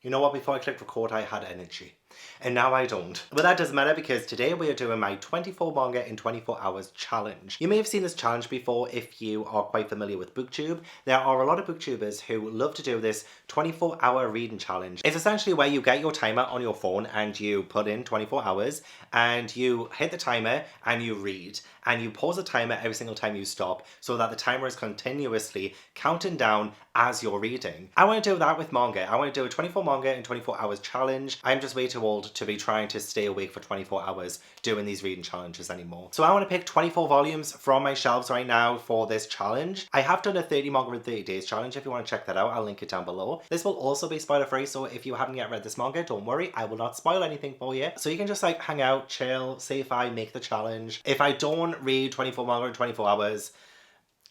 You know what, before I clicked record I had energy. And now I don't. But that doesn't matter because today we are doing my 24 manga in 24 hours challenge. You may have seen this challenge before if you are quite familiar with BookTube. There are a lot of BookTubers who love to do this 24-hour reading challenge. It's essentially where you get your timer on your phone and you put in 24 hours and you hit the timer and you read. And you pause the timer every single time you stop so that the timer is continuously counting down as you're reading. I want to do that with manga. I want to do a 24 manga in 24 hours challenge. I'm just way too old to be trying to stay awake for 24 hours doing these reading challenges anymore. So I want to pick 24 volumes from my shelves right now for this challenge. I have done a 30 manga in 30 days challenge. If you want to check that out, I'll link it down below. This will also be spoiler free, so if you haven't yet read this manga, don't worry, I will not spoil anything for you. So you can just like hang out, chill, say if I make the challenge. If I don't read 24 manga in 24 hours,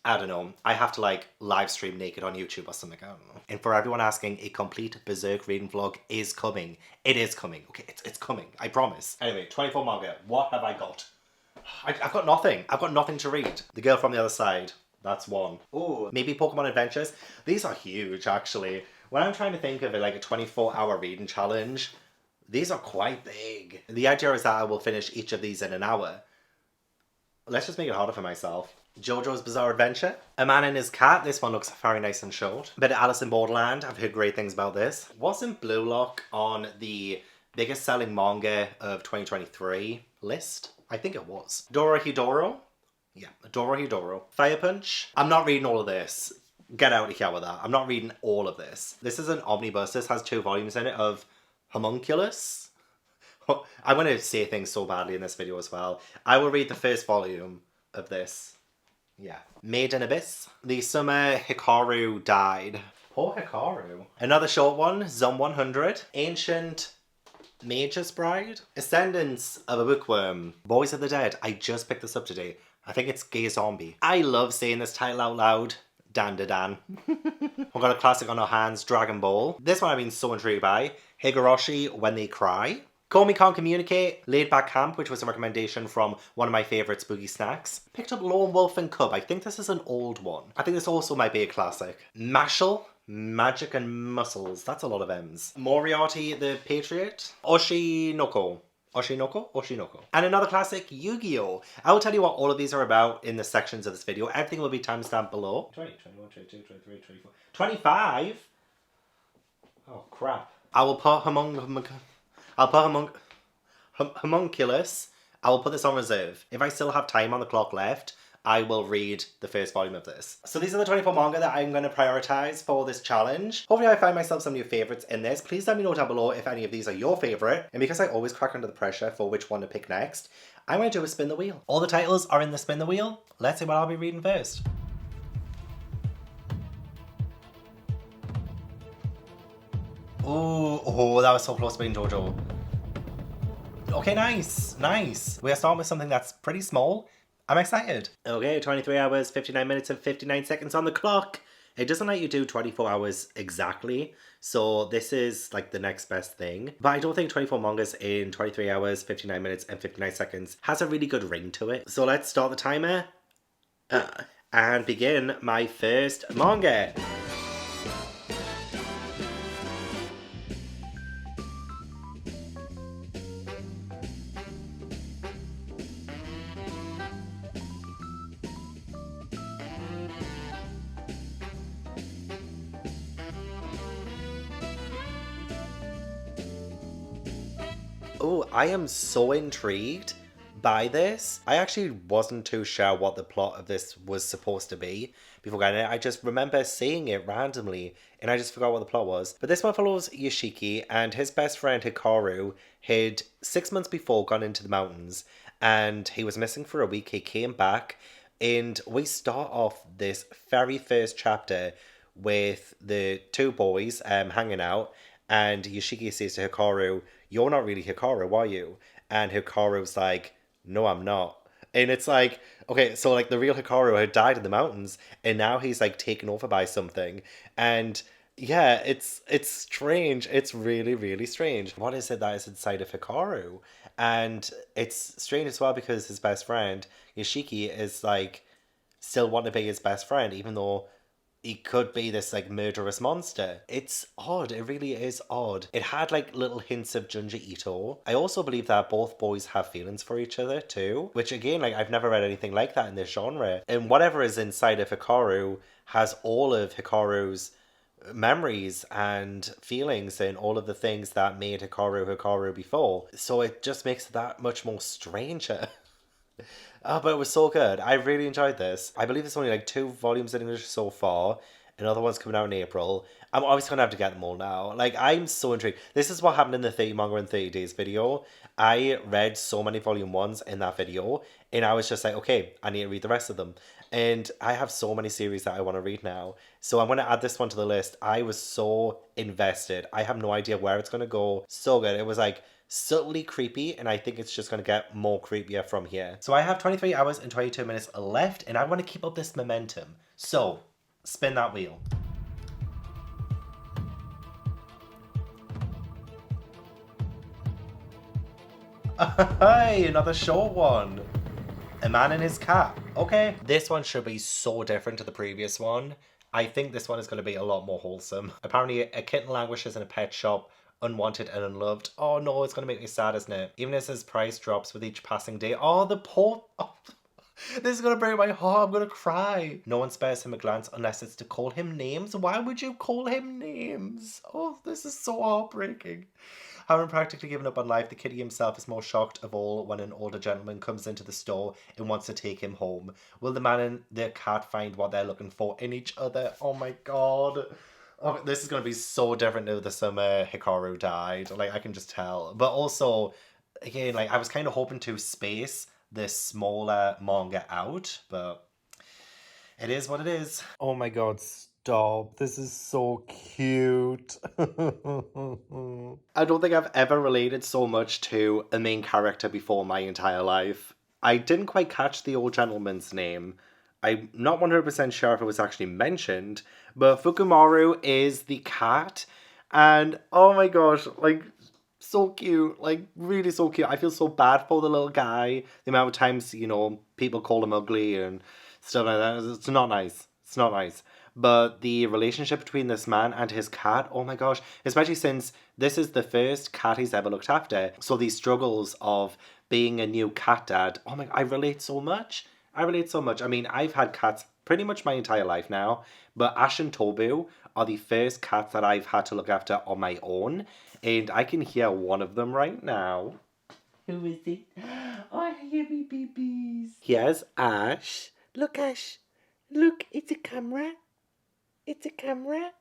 I don't know, I have to like live stream naked on YouTube or something, I don't know. And for everyone asking, a complete berserk reading vlog is coming. It is coming, okay, it's coming, I promise. Anyway, 24 manga, what have I got? I've got nothing. I've got nothing to read. The Girl from the Other Side, that's one. Oh, maybe Pokémon Adventures. These are huge actually. When I'm trying to think of it like a 24-hour reading challenge, these are quite big. The idea is that I will finish each of these in an hour. Let's just make it harder for myself. JoJo's Bizarre Adventure. A Man and His Cat. This one looks very nice and short. Bit of Alice in Borderland. I've heard great things about this. Wasn't Blue Lock on the biggest selling manga of 2023 list? I think it was. Dorohedoro. Yeah, Dorohedoro. Fire Punch. I'm not reading all of this. Get out of here with that. I'm not reading all of this. This is an omnibus. This has 2 volumes in it of Homunculus. I'm going to say things so badly in this video as well. I will read the first volume of this. Yeah. Made in Abyss. The summer Hikaru died. Poor Hikaru. Another short one, Zone 100. Ancient Magus Bride. Ascendance of a Bookworm. Boys of the Dead. I just picked this up today. I think it's Gay Zombie. I love saying this title out loud. Dan da Dan. We've got a classic on our hands, Dragon Ball. This one I've been so intrigued by. Higurashi When They Cry. Komi Can't Communicate, Laid Back Camp, which was a recommendation from one of my favourite spooky snacks. Picked up Lone Wolf and Cub. I think this is an old one. I think this also might be a classic. Mashle, Magic and Muscles. That's a lot of M's. Moriarty the Patriot. Oshi No Ko. Oshi No Ko? Oshi No Ko. And another classic, Yu-Gi-Oh! I will tell you what all of these are about in the sections of this video. Everything will be timestamped below. 20, 21, 22, 23, 24, 25? Oh, crap. I will put Homunculus. I will put this on reserve. If I still have time on the clock left, I will read the first volume of this. So these are the 24 manga that I'm going to prioritize for this challenge. Hopefully I find myself some new favourites in this. Please let me know down below if any of these are your favourite. And because I always crack under the pressure for which one to pick next, I'm going to do a spin the wheel. All the titles are in the spin the wheel. Let's see what I'll be reading first. Oh, that was so close to being JoJo. Okay, nice. We are starting with something that's pretty small. I'm excited. Okay, 23 hours, 59 minutes and 59 seconds on the clock. It doesn't let you do 24 hours exactly, so this is like the next best thing. But I don't think 24 mangas in 23 hours, 59 minutes and 59 seconds has a really good ring to it. So let's start the timer and begin my first manga. Oh, I am so intrigued by this. I actually wasn't too sure what the plot of this was supposed to be before getting it. I just remember seeing it randomly and I just forgot what the plot was. But this one follows Yoshiki and his best friend Hikaru had 6 months before gone into the mountains and he was missing for a week. He came back and we start off this very first chapter with the 2 boys hanging out, and Yoshiki says to Hikaru, "You're not really Hikaru, are you?" And Hikaru's like, "No, I'm not." And it's like, okay, so like the real Hikaru had died in the mountains and now he's like taken over by something. And yeah, it's strange. It's really, really strange. What is it that is inside of Hikaru? And it's strange as well because his best friend, Yoshiki, is like still wanting to be his best friend, even though he could be this like murderous monster. It's odd. It really is odd. It had like little hints of Junji Ito. I also believe that both boys have feelings for each other too, which again, like I've never read anything like that in this genre. And whatever is inside of Hikaru has all of Hikaru's memories and feelings and all of the things that made Hikaru before. So it just makes it that much more stranger. Oh, but it was so good. I really enjoyed this. I believe there's only like 2 volumes in English so far. Another one's coming out in April. I'm obviously gonna have to get them all now. Like, I'm so intrigued. This is what happened in the 30 manga in 30 days video. I read so many volume 1s in that video, and I was just like, okay, I need to read the rest of them. And I have so many series that I want to read now. So I'm going to add this one to the list. I was so invested. I have no idea where it's going to go. So good. It was like subtly creepy, and I think it's just going to get more creepier from here. So I have 23 hours and 22 minutes left, and I want to keep up this momentum. So spin that wheel. Hey, another short one. A man and his cat. Okay. This one should be so different to the previous one. I think this one is going to be a lot more wholesome. Apparently, a kitten languishes in a pet shop, unwanted and unloved. Oh no, it's going to make me sad, isn't it? Even as his price drops with each passing day. Oh, the poor... Oh. This is going to break my heart. I'm going to cry. No one spares him a glance unless it's to call him names. Why would you call him names? Oh, this is so heartbreaking. Having practically given up on life, the kitty himself is more shocked of all when an older gentleman comes into the store and wants to take him home. Will the man and the cat find what they're looking for in each other? Oh my god. Oh, this is going to be so different to the summer Hikaru died. Like, I can just tell. But also, again, like, I was kind of hoping to space this smaller manga out, but it is what it is. Oh my god, stop. This is so cute. I don't think I've ever related so much to a main character before my entire life. I didn't quite catch the old gentleman's name. I'm not 100% sure if it was actually mentioned, but Fukumaru is the cat. And oh my gosh, like, so cute, like really so cute. I feel so bad for the little guy. The amount of times, you know, people call him ugly and stuff like that. It's not nice. It's not nice. But the relationship between this man and his cat, oh my gosh, especially since this is the first cat he's ever looked after. So these struggles of being a new cat dad, oh my, I relate so much. I relate so much. I mean, I've had cats pretty much my entire life now, but Ash and Tobu are the first cats that I've had to look after on my own. And I can hear one of them right now. Who is it? Oh, I hear me babies. Here's Ash. Look, Ash. Look, it's a camera. It's a camera.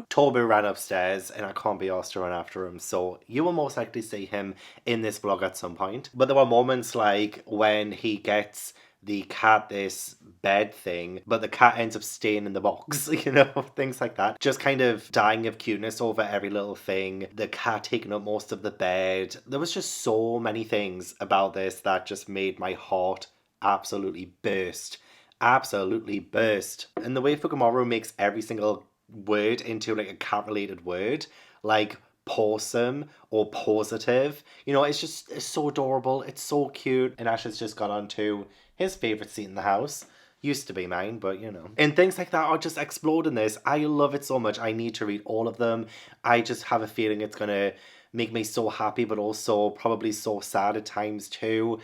Tobu ran upstairs and I can't be asked to run after him, so you will most likely see him in this vlog at some point. But there were moments like when he gets the cat this bed thing, but the cat ends up staying in the box, you know, things like that. Just kind of dying of cuteness over every little thing. The cat taking up most of the bed. There was just so many things about this that just made my heart absolutely burst. Absolutely burst. And the way Fukumaru makes every single word into like a cat related word, like pawsome or positive, you know, it's so adorable. It's so cute. And Ash has just got on to his favourite seat in the house. Used to be mine, but you know. And things like that are just explode in this. I love it so much. I need to read all of them. I just have a feeling it's gonna make me so happy, but also probably so sad at times too.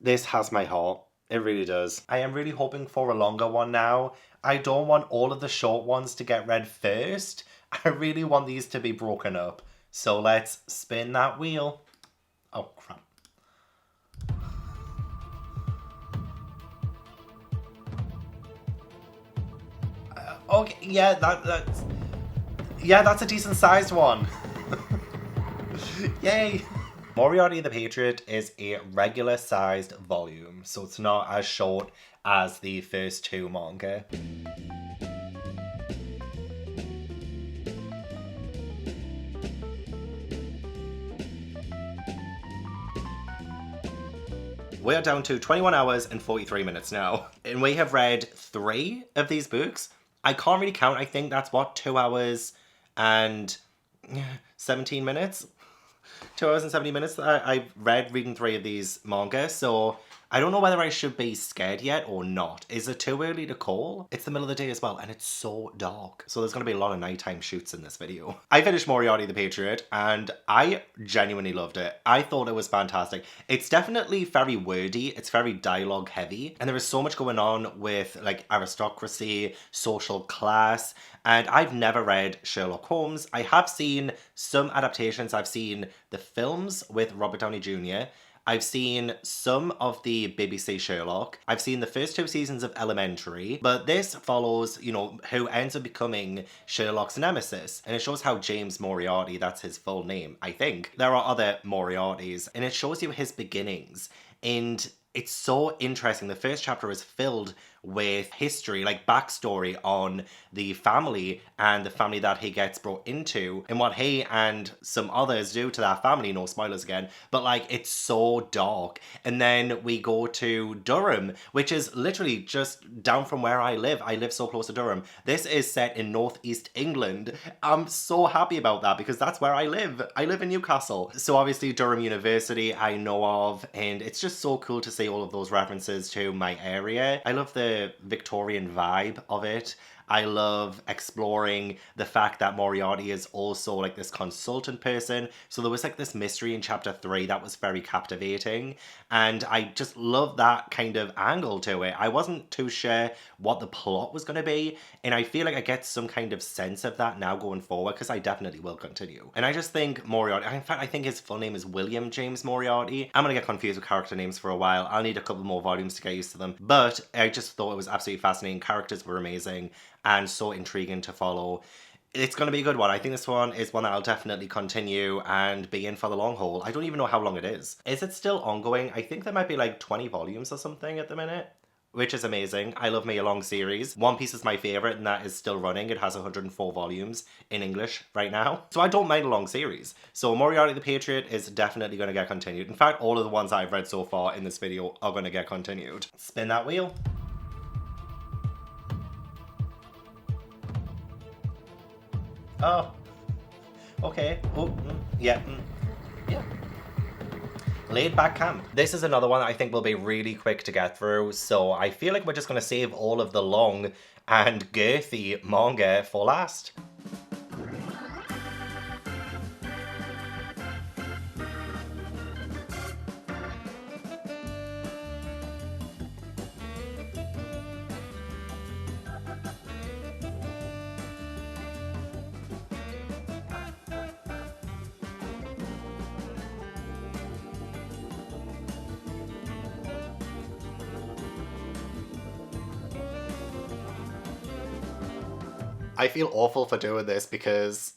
This has my heart. It really does. I am really hoping for a longer one now. I don't want all of the short ones to get read first. I really want these to be broken up. So let's spin that wheel. Oh, crap. Okay, yeah, that's a decent sized one. Yay. Moriarty the Patriot is a regular sized volume, so it's not as short as the first 2 manga. We are down to 21 hours and 43 minutes now, and we have read 3 of these books. I can't really count. I think that's what, 2 hours and 17 minutes? 2 hours and 70 minutes I've read reading 3 of these manga, so I don't know whether I should be scared yet or not. Is it too early to call? It's the middle of the day as well, and it's so dark. So there's going to be a lot of nighttime shoots in this video. I finished Moriarty the Patriot, and I genuinely loved it. I thought it was fantastic. It's definitely very wordy. It's very dialogue heavy. And there is so much going on with like aristocracy, social class. And I've never read Sherlock Holmes. I have seen some adaptations. I've seen the films with Robert Downey Jr., I've seen some of the BBC Sherlock. I've seen the first 2 seasons of Elementary, but this follows, you know, who ends up becoming Sherlock's nemesis. And it shows how James Moriarty, that's his full name, I think. There are other Moriartys, and it shows you his beginnings. And it's so interesting. The first chapter is filled with history, like backstory on the family and the family that he gets brought into and what he and some others do to that family. No spoilers again, but like it's so dark. And then we go to Durham, which is literally just down from where I live. I live so close to Durham. This is set in northeast England. I'm so happy about that because that's where I live. I live in Newcastle. So obviously Durham University I know of, and it's just so cool to see all of those references to my area. I love the Victorian vibe of it. I love exploring the fact that Moriarty is also like this consultant person. So there was like this mystery in chapter 3 that was very captivating. And I just love that kind of angle to it. I wasn't too sure what the plot was going to be. And I feel like I get some kind of sense of that now going forward because I definitely will continue. And I just think Moriarty, in fact, I think his full name is William James Moriarty. I'm going to get confused with character names for a while. I'll need a couple more volumes to get used to them. But I just thought it was absolutely fascinating. Characters were amazing and so intriguing to follow. It's going to be a good one. I think this one is one that I'll definitely continue and be in for the long haul. I don't even know how long it is. Is it still ongoing? I think there might be like 20 volumes or something at the minute, which is amazing. I love me a long series. One Piece is my favourite and that is still running. It has 104 volumes in English right now. So I don't mind a long series. So Moriarty the Patriot is definitely going to get continued. In fact, all of the ones I've read so far in this video are going to get continued. Spin that wheel. Oh, okay. Oh, yeah. Yeah. Laid Back Camp. This is another one I think will be really quick to get through, so I feel like we're just going to save all of the long and girthy manga for last. I feel awful for doing this because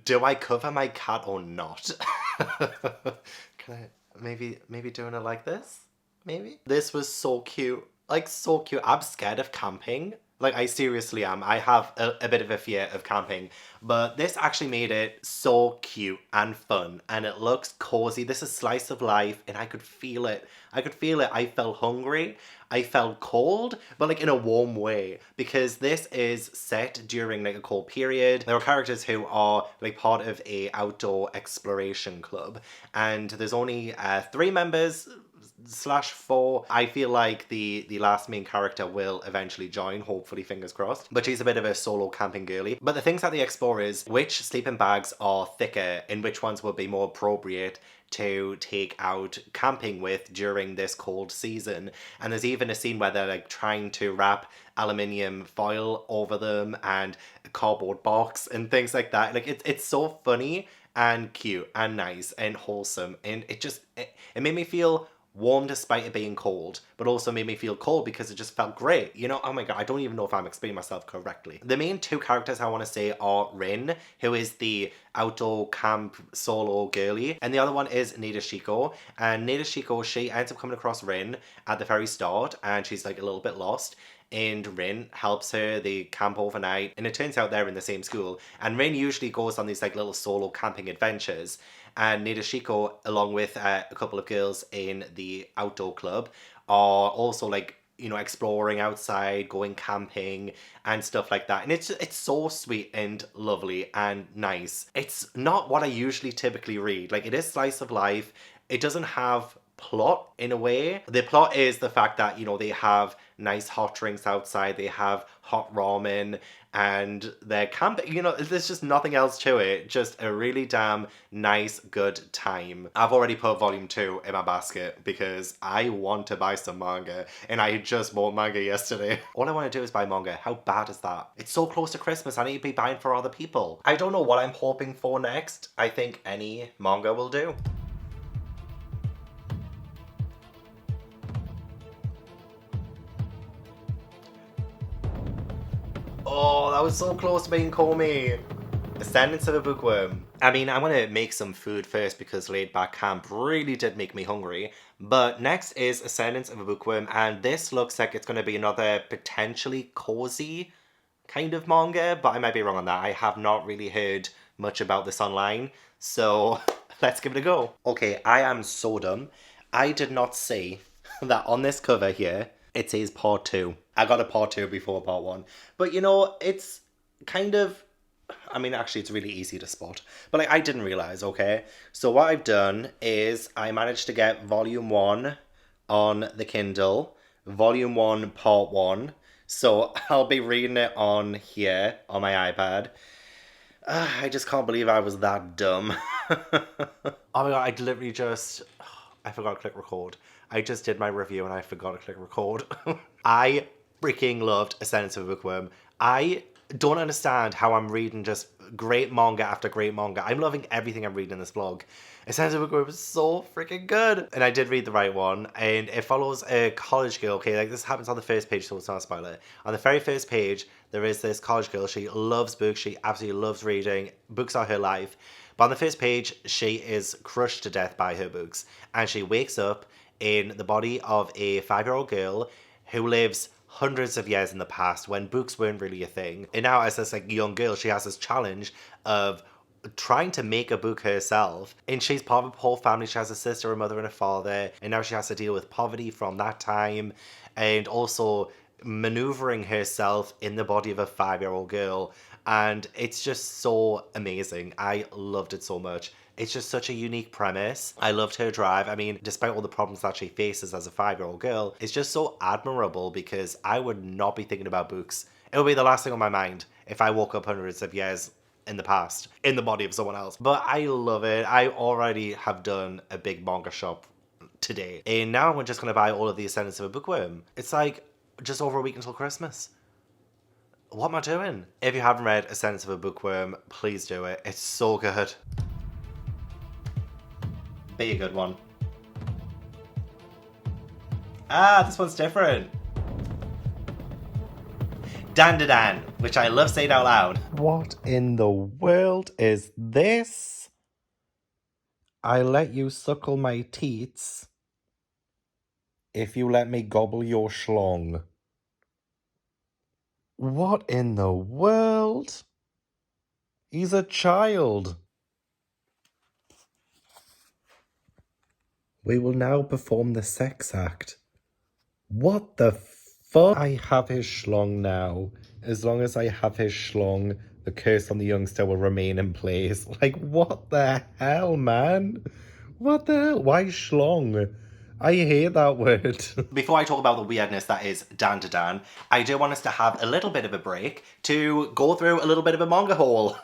do I cover my cat or not? Can I maybe doing it like this? Maybe? This was so cute. Like so cute. I'm scared of camping. Like I seriously am. I have a bit of a fear of camping, but this actually made it so cute and fun and it looks cozy. This is slice of life and I could feel it. I could feel it. I felt hungry. I felt cold, but like in a warm way because this is set during like a cold period. There are characters who are like part of a outdoor exploration club and there's only 3 members /4. I feel like the last main character will eventually join, hopefully, fingers crossed. But she's a bit of a solo camping girly. But the things that they explore is which sleeping bags are thicker and which ones would be more appropriate to take out camping with during this cold season. And there's even a scene where they're like trying to wrap aluminium foil over them and a cardboard box and things like that. Like it's so funny and cute and nice and wholesome, and it made me feel warm despite it being cold, but also made me feel cold because it just felt great. You know, oh my god, I don't even know if I'm explaining myself correctly. The main 2 characters I want to say are Rin, who is the outdoor camp solo girly, and the other one is Nadeshiko. And Nadeshiko, she ends up coming across Rin at the very start, and she's like a little bit lost. And Rin helps her, they camp overnight, and it turns out they're in the same school. And Rin usually goes on these like little solo camping adventures. And Nadeshiko, along with a couple of girls in the outdoor club, are also like, you know, exploring outside, going camping and stuff like that. And it's so sweet and lovely and nice. It's not what I usually typically read. Like, it is slice of life. It doesn't have plot in a way. The plot is the fact that, you know, they have nice hot drinks outside, they have hot ramen, and they're camping. You know, there's just nothing else to it. Just a really damn nice, good time. I've already put volume 2 in my basket because I want to buy some manga, and I just bought manga yesterday. All I want to do is buy manga. How bad is that? It's so close to Christmas. I need to be buying for other people. I don't know what I'm hoping for next. I think any manga will do. Oh, that was so close to being Komi. Ascendance of a Bookworm. I mean, I want to make some food first because laid back camp really did make me hungry. But next is Ascendance of a Bookworm, and this looks like it's going to be another potentially cozy kind of manga, but I might be wrong on that. I have not really heard much about this online, so let's give it a go. Okay, I am so dumb. I did not see that on this cover here, it says part 2. I got a part 2 before part 1. But you know, it's kind of, I mean, actually it's really easy to spot. But like, I didn't realise, okay? So what I've done is I managed to get volume 1 on the Kindle, volume 1 part 1. So I'll be reading it on here, on my iPad. I just can't believe I was that dumb. Oh my god, I literally just, I forgot to click record. I just did my review and I forgot to click record. I freaking loved Ascendance of a Bookworm. I don't understand how I'm reading just great manga after great manga. I'm loving everything I'm reading in this vlog. Ascendance of a Bookworm is so freaking good. And I did read the right one. And it follows a college girl. Okay, like this happens on the first page, so it's not a spoiler. On the very first page, there is this college girl. She loves books. She absolutely loves reading. Books are her life. But on the first page, she is crushed to death by her books. And she wakes up in the body of a 5-year-old girl who lives hundreds of years in the past when books weren't really a thing. And now as this like young girl, she has this challenge of trying to make a book herself. And she's part of a whole family. She has a sister, a mother, and a father. And now she has to deal with poverty from that time. And also maneuvering herself in the body of a 5-year-old girl. And it's just so amazing. I loved it so much. It's just such a unique premise. I loved her drive. I mean, despite all the problems that she faces as a 5-year-old girl, it's just so admirable because I would not be thinking about books. It would be the last thing on my mind if I woke up hundreds of years in the past in the body of someone else. But I love it. I already have done a big manga shop today. And now I'm just going to buy all of the Ascendance of a Bookworm. It's like just over a week until Christmas. What am I doing? If you haven't read Ascendance of a Bookworm, please do it. It's so good. Be a good one. Ah, this one's different. Dan, which I love saying out loud. What in the world is this? I let you suckle my teats if you let me gobble your schlong. What in the world? He's a child. We will now perform the sex act. What the fuck? I have his schlong now. As long as I have his schlong, the curse on the youngster will remain in place. Like, what the hell, man? What the hell? Why schlong? I hate that word. Before I talk about the weirdness that is Dan, I do want us to have a little bit of a break to go through a little bit of a manga haul.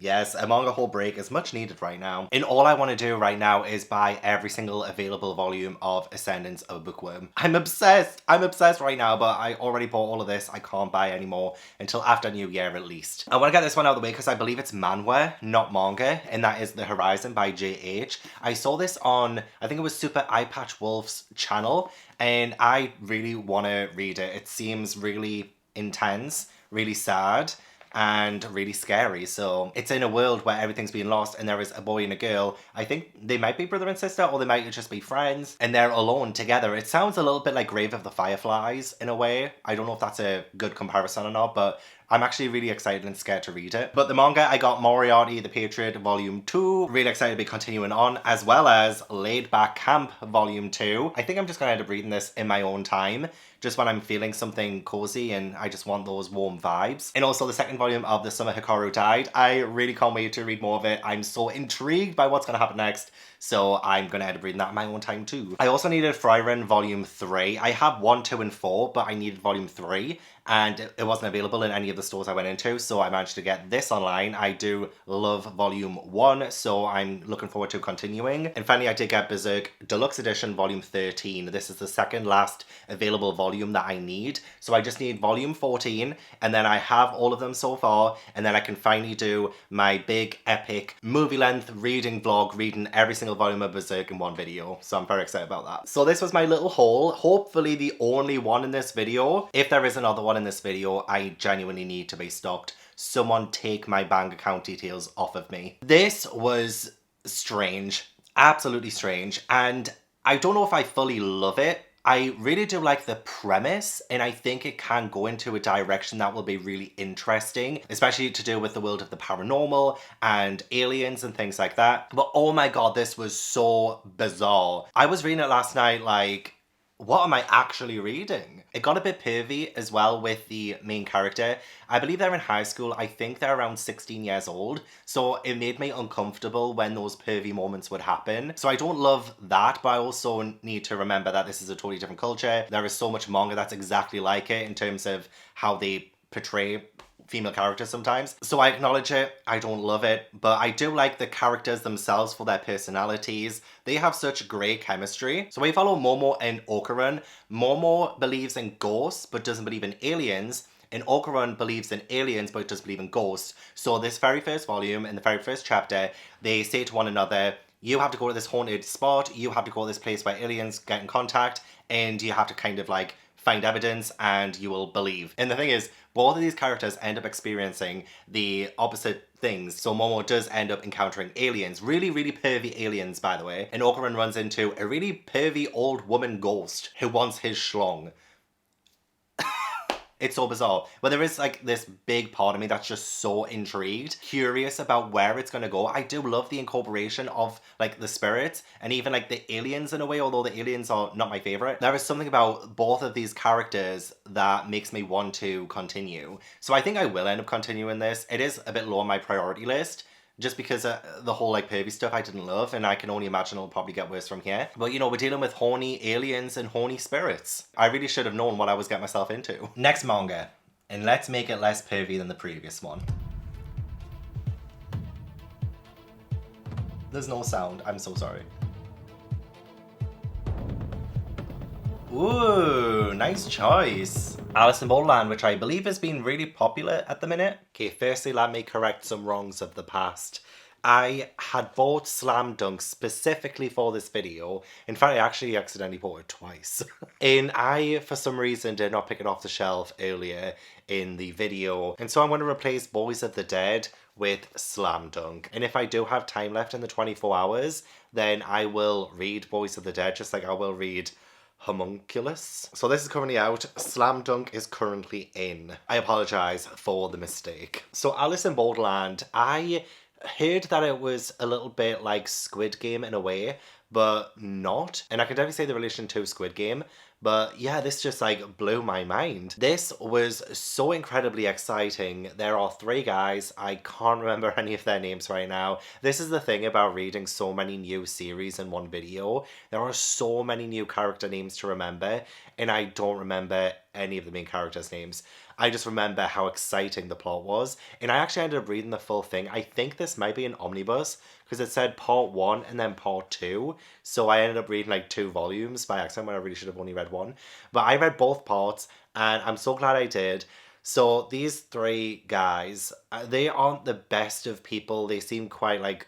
Yes, a manga haul break is much needed right now. And all I want to do right now is buy every single available volume of Ascendance of a Bookworm. I'm obsessed. I'm obsessed right now, but I already bought all of this. I can't buy anymore until after New Year at least. I want to get this one out of the way because I believe it's manhwa, not manga, and that is The Horizon by JH. I saw this on, I think it was Super Eyepatch Wolf's channel, and I really want to read it. It seems really intense, really sad, and really scary. So it's in a world where everything's been lost and there is a boy and a girl. I think they might be brother and sister, or they might just be friends, and they're alone together. It sounds a little bit like Grave of the Fireflies in a way. I don't know if that's a good comparison or not, but I'm actually really excited and scared to read it. But the manga, I got Moriarty the Patriot Volume 2. Really excited to be continuing on, as well as Laid Back Camp Volume 2. I think I'm just going to end up reading this in my own time, just when I'm feeling something cozy and I just want those warm vibes. And also the second volume of The Summer Hikaru Died. I really can't wait to read more of it. I'm so intrigued by what's going to happen next, so I'm going to end up reading that in my own time too. I also needed Frieren Volume 3. I have 1, 2, and 4, but I needed Volume 3, and it wasn't available in any of the stores I went into, so I managed to get this online. I do love Volume 1, so I'm looking forward to continuing. And finally, I did get Berserk Deluxe Edition Volume 13. This is the second last available volume that I need, so I just need Volume 14, and then I have all of them so far, and then I can finally do my big epic movie-length reading vlog, reading every single volume of Berserk in one video, so I'm very excited about that. So this was my little haul, hopefully the only one in this video. If there is another one in this video, I genuinely need to be stopped. Someone take my bank account details off of me. This was strange, absolutely strange, and I don't know if I fully love it. I really do like the premise, and I think it can go into a direction that will be really interesting, especially to do with the world of the paranormal and aliens and things like that. But oh my god, this was so bizarre. I was reading it last night like, what am I actually reading? It got a bit pervy as well with the main character. I believe they're in high school. I think they're around 16 years old. So it made me uncomfortable when those pervy moments would happen. So I don't love that, but I also need to remember that this is a totally different culture. There is so much manga that's exactly like it in terms of how they portray female characters sometimes. So I acknowledge it, I don't love it, but I do like the characters themselves for their personalities. They have such great chemistry. So we follow Momo and Okuran. Momo believes in ghosts, but doesn't believe in aliens. And Okuran believes in aliens, but does believe in ghosts. So this very first volume, in the very first chapter, they say to one another, you have to go to this haunted spot, you have to go to this place where aliens get in contact, and you have to kind of like find evidence and you will believe. And the thing is, both of these characters end up experiencing the opposite things. So Momo does end up encountering aliens, really, really pervy aliens, by the way. And Okuran runs into a really pervy old woman ghost who wants his schlong. It's so bizarre. But there is like this big part of me that's just so intrigued, curious about where it's going to go. I do love the incorporation of like the spirits and even like the aliens in a way, although the aliens are not my favorite. There is something about both of these characters that makes me want to continue. So I think I will end up continuing this. It is a bit low on my priority list, just because the whole like pervy stuff I didn't love, and I can only imagine it'll probably get worse from here. But you know, we're dealing with horny aliens and horny spirits. I really should have known what I was getting myself into. Next manga, and let's make it less pervy than the previous one. There's no sound, I'm so sorry. Ooh, nice choice. Alice in Borderland, which I believe has been really popular at the minute. Okay, firstly, let me correct some wrongs of the past. I had bought Slam Dunk specifically for this video. In fact, I actually accidentally bought it twice. And I, for some reason, did not pick it off the shelf earlier in the video. And so I'm going to replace Boys of the Dead with Slam Dunk. And if I do have time left in the 24 hours, then I will read Boys of the Dead, just like I will read Homunculus. So this is currently out. Slam Dunk is currently in. I apologize for the mistake. So Alice in Borderland, I heard that it was a little bit like Squid Game in a way, but not. And I can definitely say the relation to Squid Game. But yeah, this just like blew my mind. This was so incredibly exciting. There are 3 guys. I can't remember any of their names right now. This is the thing about reading so many new series in one video. There are so many new character names to remember, and I don't remember any of the main characters' names. I just remember how exciting the plot was, and I actually ended up reading the full thing. I think this might be an omnibus, because it said part 1 and then part 2, so I ended up reading like 2 volumes by accident when I really should have only read 1. But I read both parts, and I'm so glad I did. So these 3 guys, they aren't the best of people. They seem quite like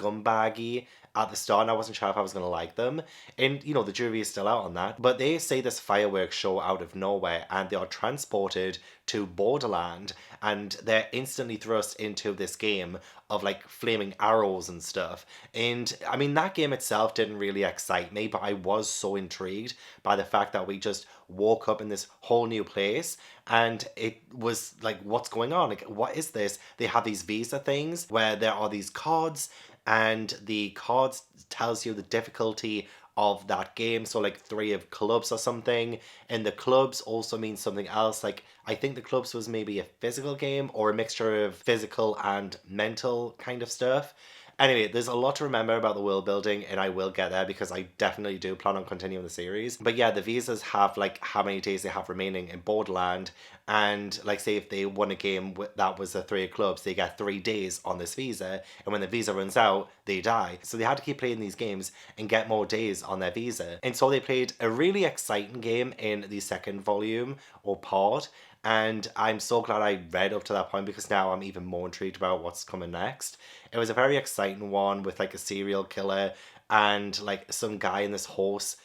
scumbaggy at the start, and I wasn't sure if I was going to like them. And, you know, the jury is still out on that. But they say this fireworks show out of nowhere, and they are transported to Borderland, and they're instantly thrust into this game of like flaming arrows and stuff. And I mean, that game itself didn't really excite me, but I was so intrigued by the fact that we just woke up in this whole new place, and it was like, what's going on? Like, what is this? They have these visa things where there are these cards, and the cards tells you the difficulty of that game. So like 3 of clubs or something, and the clubs also mean something else. Like, I think the clubs was maybe a physical game or a mixture of physical and mental kind of stuff. Anyway, there's a lot to remember about the world building, and I will get there because I definitely do plan on continuing the series. But yeah, the visas have like how many days they have remaining in Borderland, and like say if they won a game that was a 3 of clubs, they get 3 days on this visa, and when the visa runs out, they die. So they had to keep playing these games and get more days on their visa. And so they played a really exciting game in the second volume or part. And I'm so glad I read up to that point, because now I'm even more intrigued about what's coming next. It was a very exciting one with like a serial killer and like some guy in this horse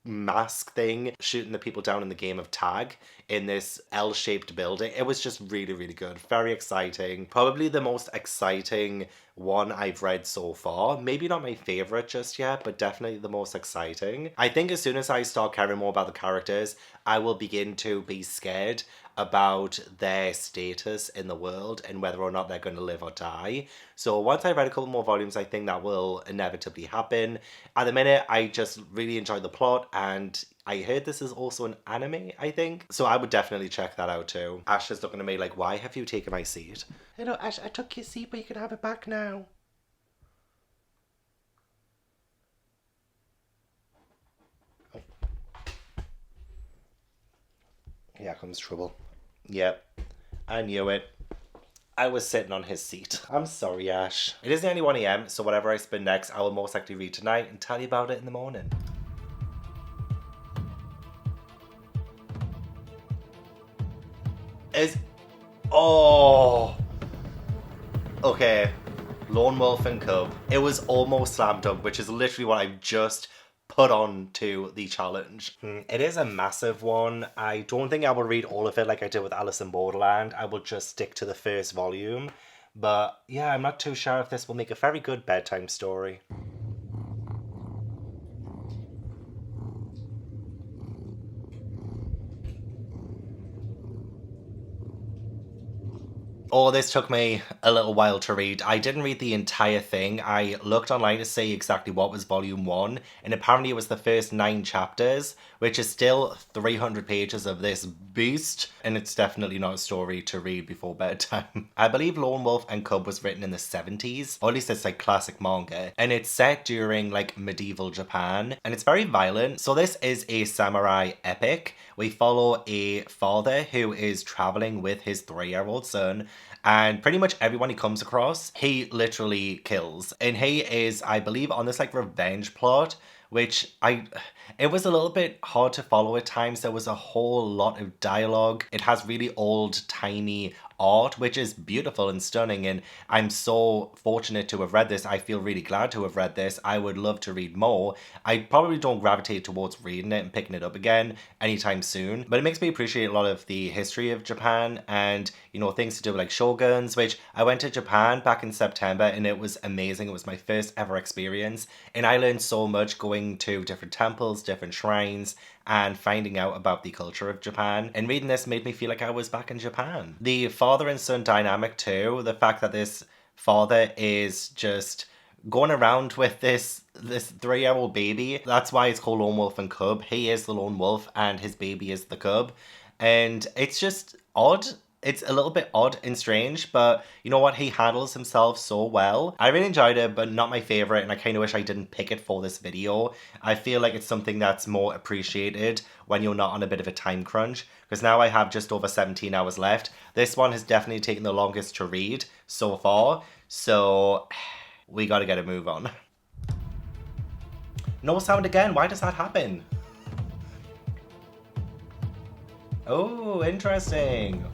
mask thing shooting the people down in the game of tag in this L-shaped building. It was just really, really good. Very exciting. Probably the most exciting one I've read so far. Maybe not my favorite just yet, but definitely the most exciting. I think as soon as I start caring more about the characters, I will begin to be scared about their status in the world and whether or not they're going to live or die. So once I read a couple more volumes, I think that will inevitably happen. At the minute, I just really enjoy the plot, and I heard this is also an anime, I think. So I would definitely check that out too. Ash is looking at me like, why have you taken my seat? Hello, Ash, I took your seat, but you can have it back now. Oh. Here comes trouble. Yep, I knew it. I was sitting on his seat. I'm sorry, Ash. It is nearly 1 AM, so whatever I spin next, I will most likely read tonight and tell you about it in the morning. Oh! Okay. Lone Wolf and Cub. It was almost slam dunk, which is literally what I've just put on to the challenge. It is a massive one. I don't think I will read all of it like I did with Alice in Borderland. I will just stick to the first volume. But yeah, I'm not too sure if this will make a very good bedtime story. Oh, this took me a little while to read. I didn't read the entire thing. I looked online to see exactly what was volume 1, and apparently it was the first 9 chapters, which is still 300 pages of this beast, and it's definitely not a story to read before bedtime. I believe Lone Wolf and Cub was written in the 70s, or at least it's like classic manga, and it's set during like medieval Japan, and it's very violent. So this is a samurai epic. We follow a father who is traveling with his 3-year-old son, and pretty much everyone he comes across, he literally kills. And he is, I believe, on this like revenge plot, which it was a little bit hard to follow at times. There was a whole lot of dialogue. It has really old-timey art, which is beautiful and stunning, and I'm so fortunate to have read this. I feel really glad to have read this. I would love to read more. I probably don't gravitate towards reading it and picking it up again anytime soon, but it makes me appreciate a lot of the history of Japan and, you know, things to do with like shoguns, which I went to Japan back in September, and it was amazing. It was my first ever experience, and I learned so much going to different temples, different shrines, and finding out about the culture of Japan. And reading this made me feel like I was back in Japan. The father and son dynamic too, the fact that this father is just going around with this 3-year-old baby. That's why it's called Lone Wolf and Cub. He is the lone wolf and his baby is the cub. And it's just odd. It's a little bit odd and strange, but you know what? He handles himself so well. I really enjoyed it, but not my favorite, and I kind of wish I didn't pick it for this video. I feel like it's something that's more appreciated when you're not on a bit of a time crunch, because now I have just over 17 hours left. This one has definitely taken the longest to read so far, so we gotta get a move on. No sound again. Why does that happen? Oh, interesting.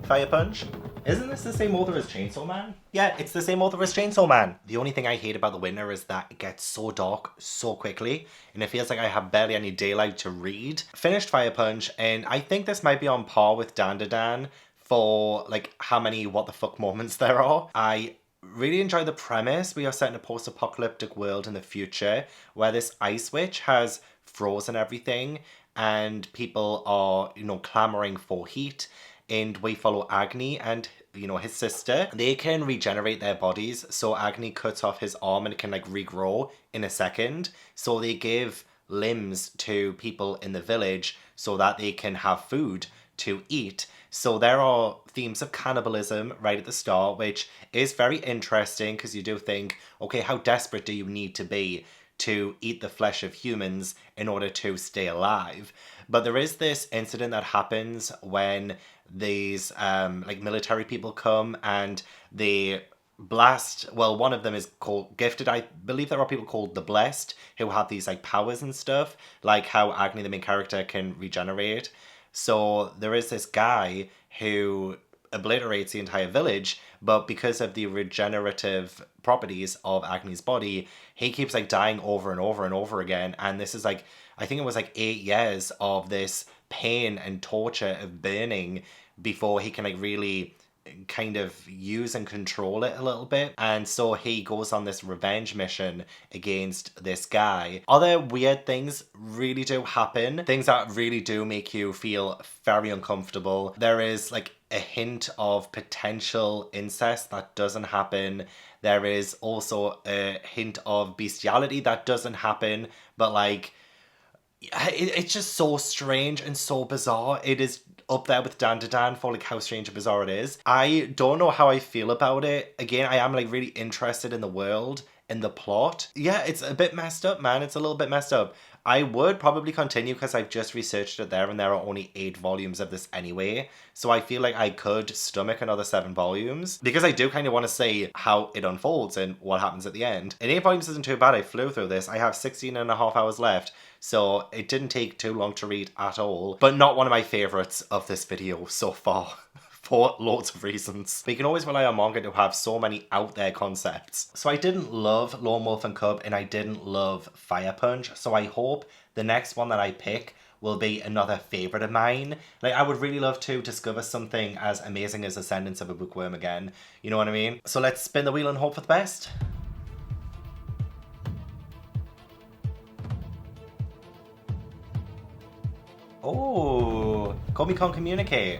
Fire punch. Isn't this the same author as Chainsaw Man? Yeah, it's the same author as Chainsaw Man. The only thing I hate about the winter is that it gets so dark so quickly, and it feels like I have barely any daylight to read. Finished Fire Punch, and I think this might be on par with Dandadan for like how many what the fuck moments there are. I really enjoy the premise. We are set in a post-apocalyptic world in the future where this ice witch has frozen everything, and people are, you know, clamoring for heat. And we follow Agni and, you know, his sister. They can regenerate their bodies. So Agni cuts off his arm and it can like regrow in a second. So they give limbs to people in the village so that they can have food to eat. So there are themes of cannibalism right at the start, which is very interesting because you do think, okay, how desperate do you need to be to eat the flesh of humans in order to stay alive? But there is this incident that happens when these like military people come and they blast, well, one of them is called Gifted. I believe there are people called the Blessed who have these like powers and stuff, like how Agni, the main character, can regenerate. So there is this guy who obliterates the entire village, but because of the regenerative properties of Agni's body, he keeps like dying over and over and over again. And this is like, I think it was like 8 years of this pain and torture of burning before he can like really kind of use and control it a little bit. And so he goes on this revenge mission against this guy. Other weird things really do happen, things that really do make you feel very uncomfortable. There is like a hint of potential incest that doesn't happen. There is also a hint of bestiality that doesn't happen, but like it's just so strange and so bizarre. It is up there with Dandadan for like how strange and bizarre it is. I don't know how I feel about it. Again, I am like really interested in the world and the plot. Yeah, it's a bit messed up, man. It's a little bit messed up. I would probably continue because I've just researched it there and there are only 8 volumes of this anyway. So I feel like I could stomach another 7 volumes because I do kind of want to see how it unfolds and what happens at the end. And 8 volumes isn't too bad. I flew through this. I have 16 and a half hours left. So it didn't take too long to read at all, but not one of my favorites of this video so far. For loads of reasons. But you can always rely on manga to have so many out there concepts. So I didn't love Lone Wolf and Cub and I didn't love Fire Punch. So I hope the next one that I pick will be another favorite of mine. Like I would really love to discover something as amazing as Ascendance of a Bookworm again. You know what I mean? So let's spin the wheel and hope for the best. Oh, Komi can't communicate.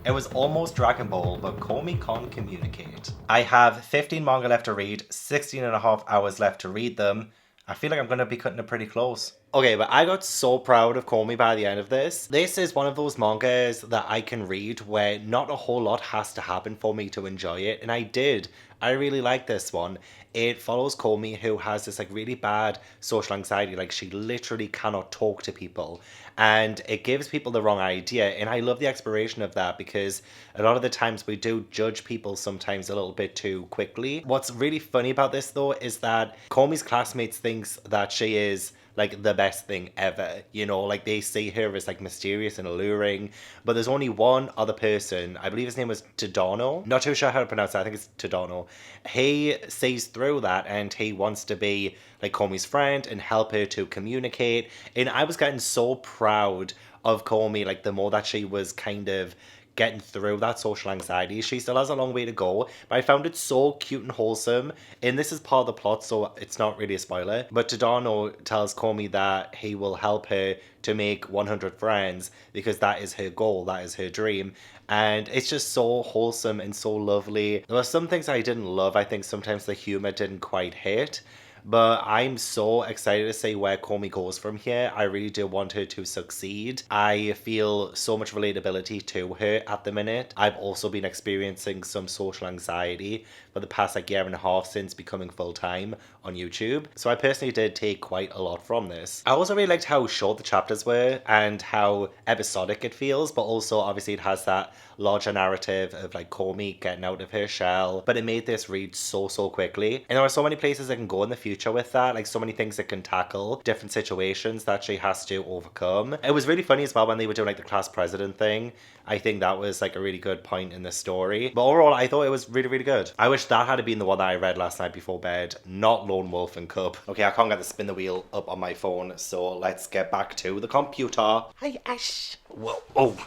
It was almost Dragon Ball, but Komi can't communicate. I have 15 manga left to read, 16 and a half hours left to read them. I feel like I'm going to be cutting it pretty close. Okay, but I got so proud of Komi by the end of this. This is one of those mangas that I can read where not a whole lot has to happen for me to enjoy it, and I did. I really like this one. It follows Komi, who has this like really bad social anxiety, like she literally cannot talk to people, and it gives people the wrong idea. And I love the exploration of that because a lot of the times we do judge people sometimes a little bit too quickly. What's really funny about this though is that Komi's classmates thinks that she is like the best thing ever, you know, like they see her as like mysterious and alluring, but there's only one other person, I believe his name was Tadano, not too sure how to pronounce that, I think it's Tadano. He sees through that and he wants to be like Komi's friend and help her to communicate, and I was getting so proud of Komi, like the more that she was kind of getting through that social anxiety. She still has a long way to go, but I found it so cute and wholesome. And this is part of the plot, so it's not really a spoiler. But Tadano tells Komi that he will help her to make 100 friends because that is her goal, that is her dream. And it's just so wholesome and so lovely. There were some things I didn't love. I think sometimes the humor didn't quite hit. But I'm so excited to see where Komi goes from here. I really do want her to succeed. I feel so much relatability to her at the minute. I've also been experiencing some social anxiety for the past like year and a half since becoming full-time on YouTube. So I personally did take quite a lot from this. I also really liked how short the chapters were and how episodic it feels, but also obviously it has that larger narrative of like Komi getting out of her shell. But it made this read so quickly. And there are so many places I can go in the future future with that. Like so many things it can tackle, different situations that she has to overcome. It was really funny as well when they were doing like the class president thing. I think that was like a really good point in the story. But overall, I thought it was really, really good. I wish that had been the one that I read last night before bed, not Lone Wolf and Cub. Okay, I can't get the spin the wheel up on my phone, so let's get back to the computer. Hi, Ash. Whoa. Oh.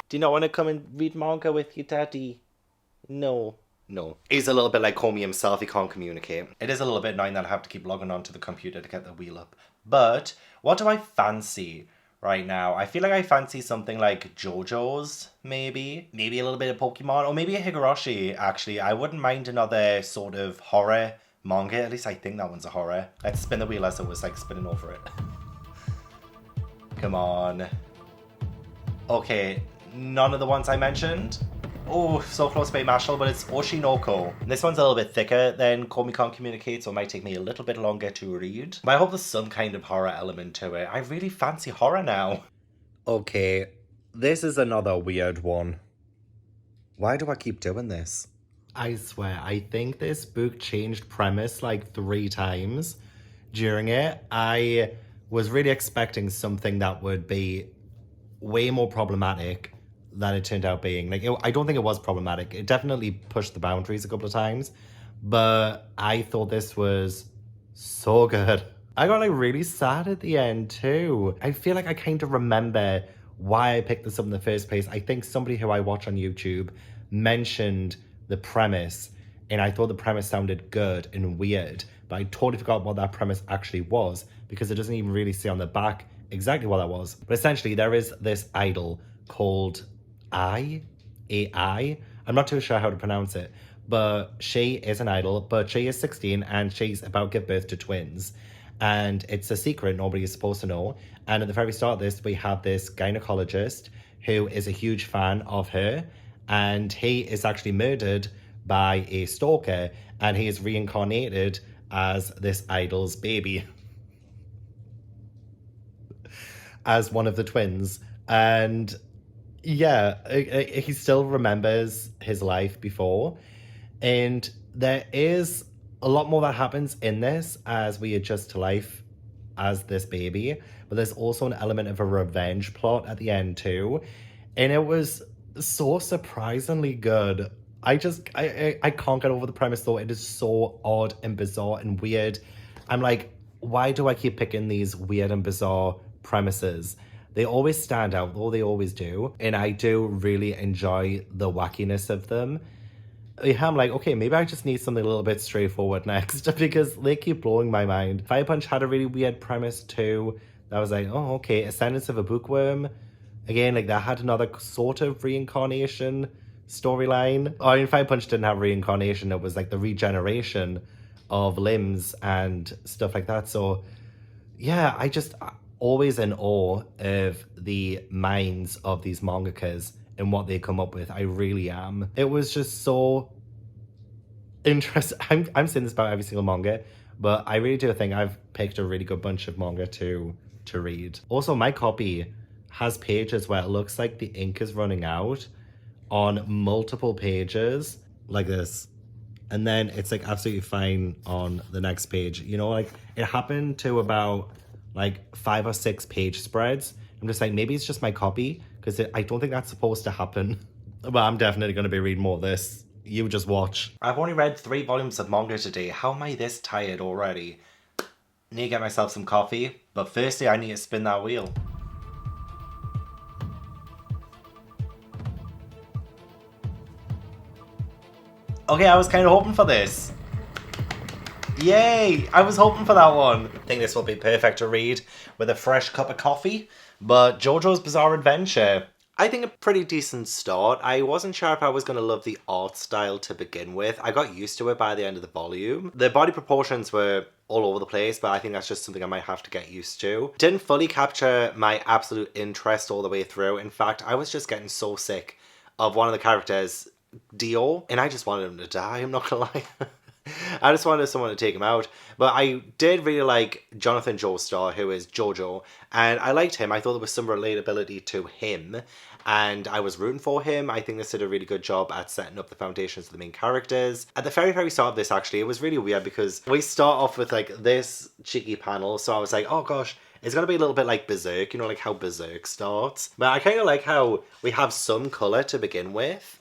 Do you not want to come and read manga with your daddy? No. No. He's a little bit like Komi himself, he can't communicate. It is a little bit annoying that I have to keep logging onto the computer to get the wheel up. But what do I fancy right now? I feel like I fancy something like JoJo's, maybe. Maybe a little bit of Pokemon, or maybe a Higurashi, actually. I wouldn't mind another sort of horror manga. At least I think that one's a horror. Let's spin the wheel as it was like spinning over it. Come on. Okay, none of the ones I mentioned. Oh, so close by Mashle, but it's Oshi No Ko. This one's a little bit thicker than Komi Can't Communicate, so it might take me a little bit longer to read. But I hope there's some kind of horror element to it. I really fancy horror now. Okay, this is another weird one. Why do I keep doing this? I swear, I think this book changed premise like 3 times during it. I was really expecting something that would be way more problematic than it turned out being. Like, I don't think it was problematic. It definitely pushed the boundaries a couple of times, but I thought this was so good. I got like really sad at the end too. I feel like I kind of remember why I picked this up in the first place. I think somebody who I watch on YouTube mentioned the premise, and I thought the premise sounded good and weird, but I totally forgot what that premise actually was because it doesn't even really say on the back exactly what that was. But essentially, there is this idol called AI. I'm not too sure how to pronounce it, but she is an idol, but she is 16 and she's about to give birth to twins. And it's a secret, nobody is supposed to know. And at the very start of this, we have this gynecologist who is a huge fan of her, and he is actually murdered by a stalker, and he is reincarnated as this idol's baby. As one of the twins. And yeah, he still remembers his life before. And there is a lot more that happens in this as we adjust to life as this baby. But there's also an element of a revenge plot at the end too. And it was so surprisingly good. I can't get over the premise though. It is so odd and bizarre and weird. I'm like, why do I keep picking these weird and bizarre premises? They always stand out, though they always do. And I do really enjoy the wackiness of them. Yeah, I'm like, okay, maybe I just need something a little bit straightforward next because they keep blowing my mind. Fire Punch had a really weird premise too. That was like, oh, okay, Ascendance of a Bookworm. Again, like that had another sort of reincarnation storyline. Oh, I mean, Fire Punch didn't have reincarnation. It was like the regeneration of limbs and stuff like that. So yeah, always in awe of the minds of these mangakas and what they come up with. I really am. It was just so interesting. I'm saying this about every single manga, but I really do think I've picked a really good bunch of manga to read. Also, my copy has pages where it looks like the ink is running out on multiple pages like this. And then it's like absolutely fine on the next page. You know, like it happened to about like 5 or 6 page spreads. I'm just like, maybe it's just my copy because I don't think that's supposed to happen. But I'm definitely going to be reading more of this. You just watch. I've only read 3 volumes of manga today. How am I this tired already? Need to get myself some coffee. But firstly, I need to spin that wheel. Okay, I was kind of hoping for this. Yay! I was hoping for that one. I think this will be perfect to read with a fresh cup of coffee. But JoJo's Bizarre Adventure, I think a pretty decent start. I wasn't sure if I was going to love the art style to begin with. I got used to it by the end of the volume. The body proportions were all over the place, but I think that's just something I might have to get used to. Didn't fully capture my absolute interest all the way through. In fact, I was just getting so sick of one of the characters, Dio, and I just wanted him to die, I'm not gonna lie. I just wanted someone to take him out. But I did really like Jonathan Joestar, who is JoJo, and I liked him. I thought there was some relatability to him. and I was rooting for him. I think this did a really good job at setting up the foundations of the main characters. At the very, very start of this, actually, it was really weird because we start off with like this cheeky panel, so I was like, oh gosh, it's gonna be a little bit like Berserk, you know, like how Berserk starts. But I kind of like how we have some colour to begin with,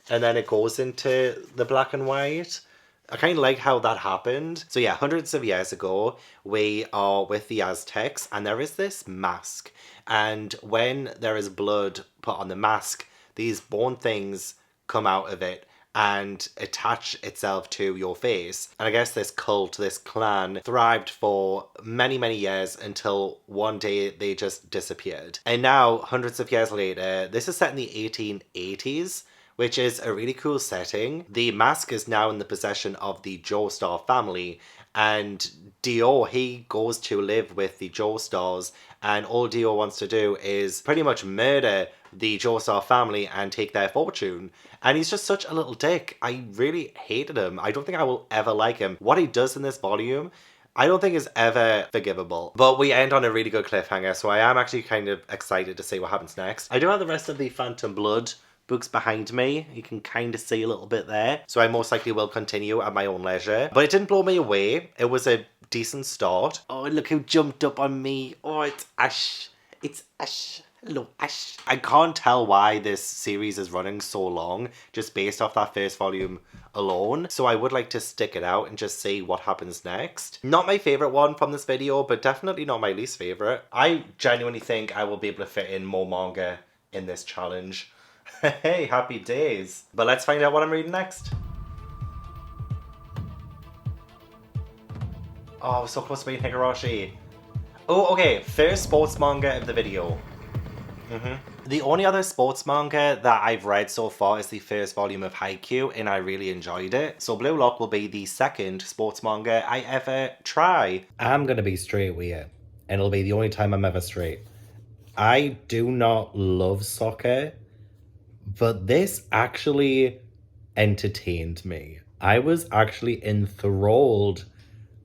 and then it goes into the black and white. I kind of like how that happened. So yeah, hundreds of years ago, we are with the Aztecs, and there is this mask. And when there is blood put on the mask, these bone things come out of it and attach itself to your face. And I guess this cult, this clan, thrived for many, many years until one day they just disappeared. And now, hundreds of years later, this is set in the 1880s, which is a really cool setting. The mask is now in the possession of the Joestar family, and Dio, he goes to live with the Joestars, and all Dio wants to do is pretty much murder the Joestar family and take their fortune. And he's just such a little dick. I really hated him. I don't think I will ever like him. What he does in this volume, I don't think is ever forgivable. But we end on a really good cliffhanger, so I am actually kind of excited to see what happens next. I do have the rest of the Phantom Blood books behind me. You can kind of see a little bit there. So I most likely will continue at my own leisure. But it didn't blow me away. It was a decent start. Oh, look who jumped up on me. Oh, it's Ash. It's Ash. Hello, Ash. I can't tell why this series is running so long, just based off that first volume alone. So I would like to stick it out and just see what happens next. Not my favourite one from this video, but definitely not my least favourite. I genuinely think I will be able to fit in more manga in this challenge. Hey, happy days. But let's find out what I'm reading next. Oh, so close to being Higurashi. Oh, okay. First sports manga of the video. The only other sports manga that I've read so far is the first volume of Haikyuu, and I really enjoyed it. So Blue Lock will be the second sports manga I ever try. I'm gonna be straight with you, and it'll be the only time I'm ever straight. I do not love soccer, but this actually entertained me. I was actually enthralled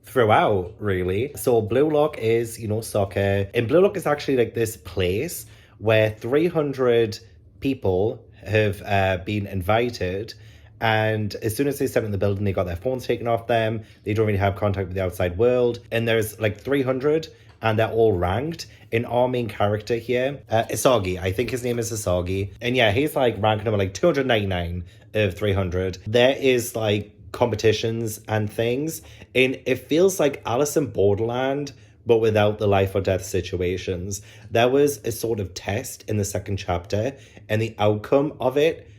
throughout, really. So Blue Lock is, you know, soccer. And Blue Lock is actually like this place where 300 people have been invited. And as soon as they step in the building, they got their phones taken off them. They don't really have contact with the outside world. And there's like 300, and they're all ranked. In our main character here, Isagi, I think his name is Isagi. And yeah, he's like rank number like 299 of 300. There is like competitions and things. And it feels like Alice in Borderland, but without the life or death situations. There was a sort of test in the second chapter, and the outcome of it,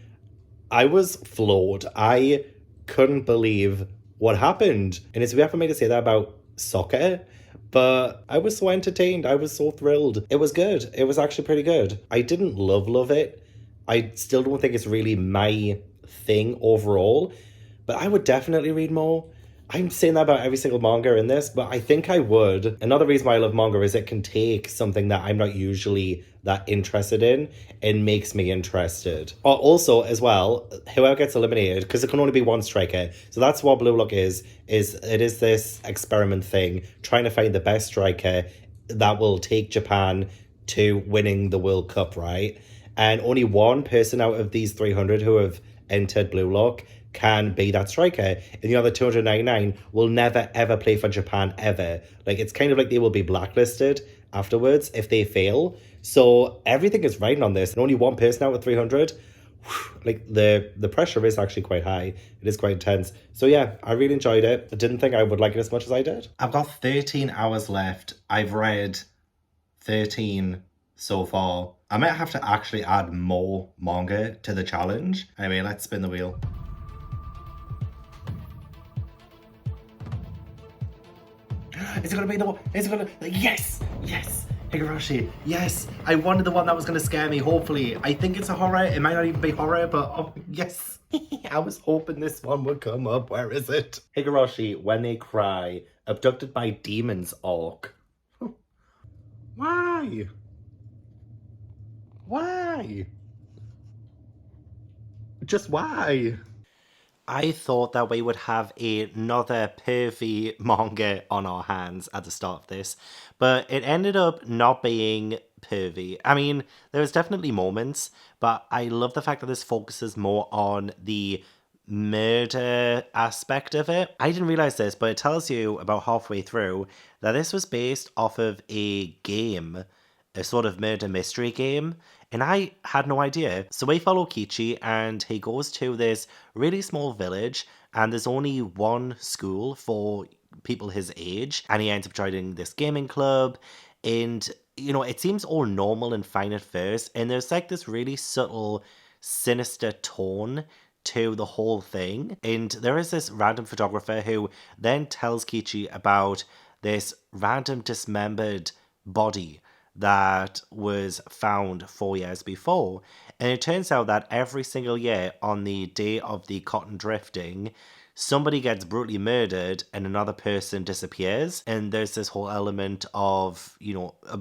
I was floored. I couldn't believe what happened. And it's weird for me to say that about soccer, but I was so entertained. I was so thrilled. It was good. It was actually pretty good. I didn't love it. I still don't think it's really my thing overall, but I would definitely read more. I'm saying that about every single manga in this, but I think I would. Another reason why I love manga is it can take something that I'm not usually that interested in and makes me interested. Also, as well, whoever gets eliminated, because it can only be one striker. So that's what Blue Lock is it is this experiment thing, trying to find the best striker that will take Japan to winning the World Cup, right? And only one person out of these 300 who have entered Blue Lock can be that striker, and the other 299 will never ever play for Japan ever. Like, it's kind of like they will be blacklisted afterwards if they fail. So everything is riding on this, and only one person out of 300. Like, the pressure is actually quite high. It is quite intense. So yeah, I really enjoyed it. I didn't think I would like it as much as I did. I've got 13 hours left. I've read 13 so far. I might have to actually add more manga to the challenge. Anyway, let's spin the wheel. Is it gonna be the one? Is it gonna? Yes! Yes! Higurashi, yes! I wanted the one that was gonna scare me, hopefully. I think it's a horror. It might not even be horror, but oh, yes! I was hoping this one would come up. Where is it? Higurashi, When They Cry, Abducted by Demons arc. Why? Why? Just why? I thought that we would have another pervy manga on our hands at the start of this, but it ended up not being pervy. I mean, there was definitely moments, but I love the fact that this focuses more on the murder aspect of it. I didn't realize this, but it tells you about halfway through that this was based off of a game, a sort of murder mystery game, and I had no idea. So we follow Kichi, and he goes to this really small village, and there's only one school for people his age, and he ends up joining this gaming club, and it seems all normal and fine at first, and there's like this really subtle, sinister tone to the whole thing. And there is this random photographer who then tells Kichi about this random dismembered body that was found 4 years before. And it turns out that every single year on the day of the cotton drifting, somebody gets brutally murdered and another person disappears. And there's this whole element of,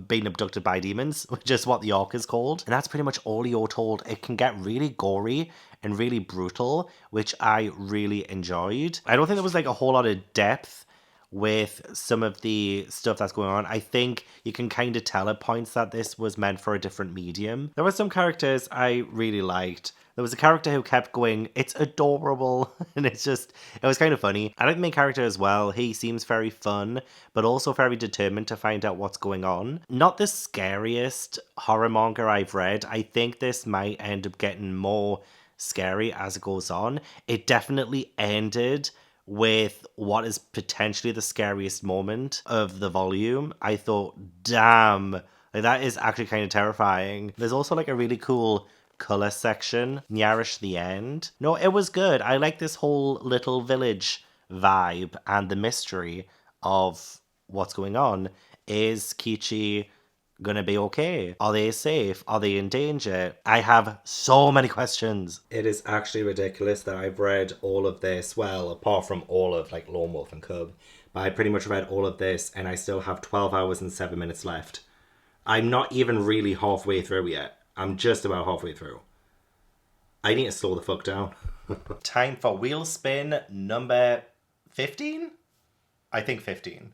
being abducted by demons, which is what the arc is called. And that's pretty much all you're told. It can get really gory and really brutal, which I really enjoyed. I don't think there was like a whole lot of depth with some of the stuff that's going on. I think you can kind of tell at points that this was meant for a different medium. There were some characters I really liked. There was a character who kept going, "It's adorable," and it was kind of funny. I like the main character as well. He seems very fun, but also very determined to find out what's going on. Not the scariest horror manga I've read. I think this might end up getting more scary as it goes on. It definitely ended with what is potentially the scariest moment of the volume. I thought, damn, like, that is actually kind of terrifying. There's also like a really cool color section nearish the end. No, it was good. I like this whole little village vibe and the mystery of what's going on. Is Kichi gonna be okay? Are they safe? Are they in danger? I have so many questions. It is actually ridiculous that I've read all of this, well, apart from all of like Lone Wolf and Cub, but I pretty much read all of this and I still have 12 hours and 7 minutes left. I'm not even really halfway through yet. I'm just about halfway through. I need to slow the fuck down. Time for wheel spin number 15? I think 15.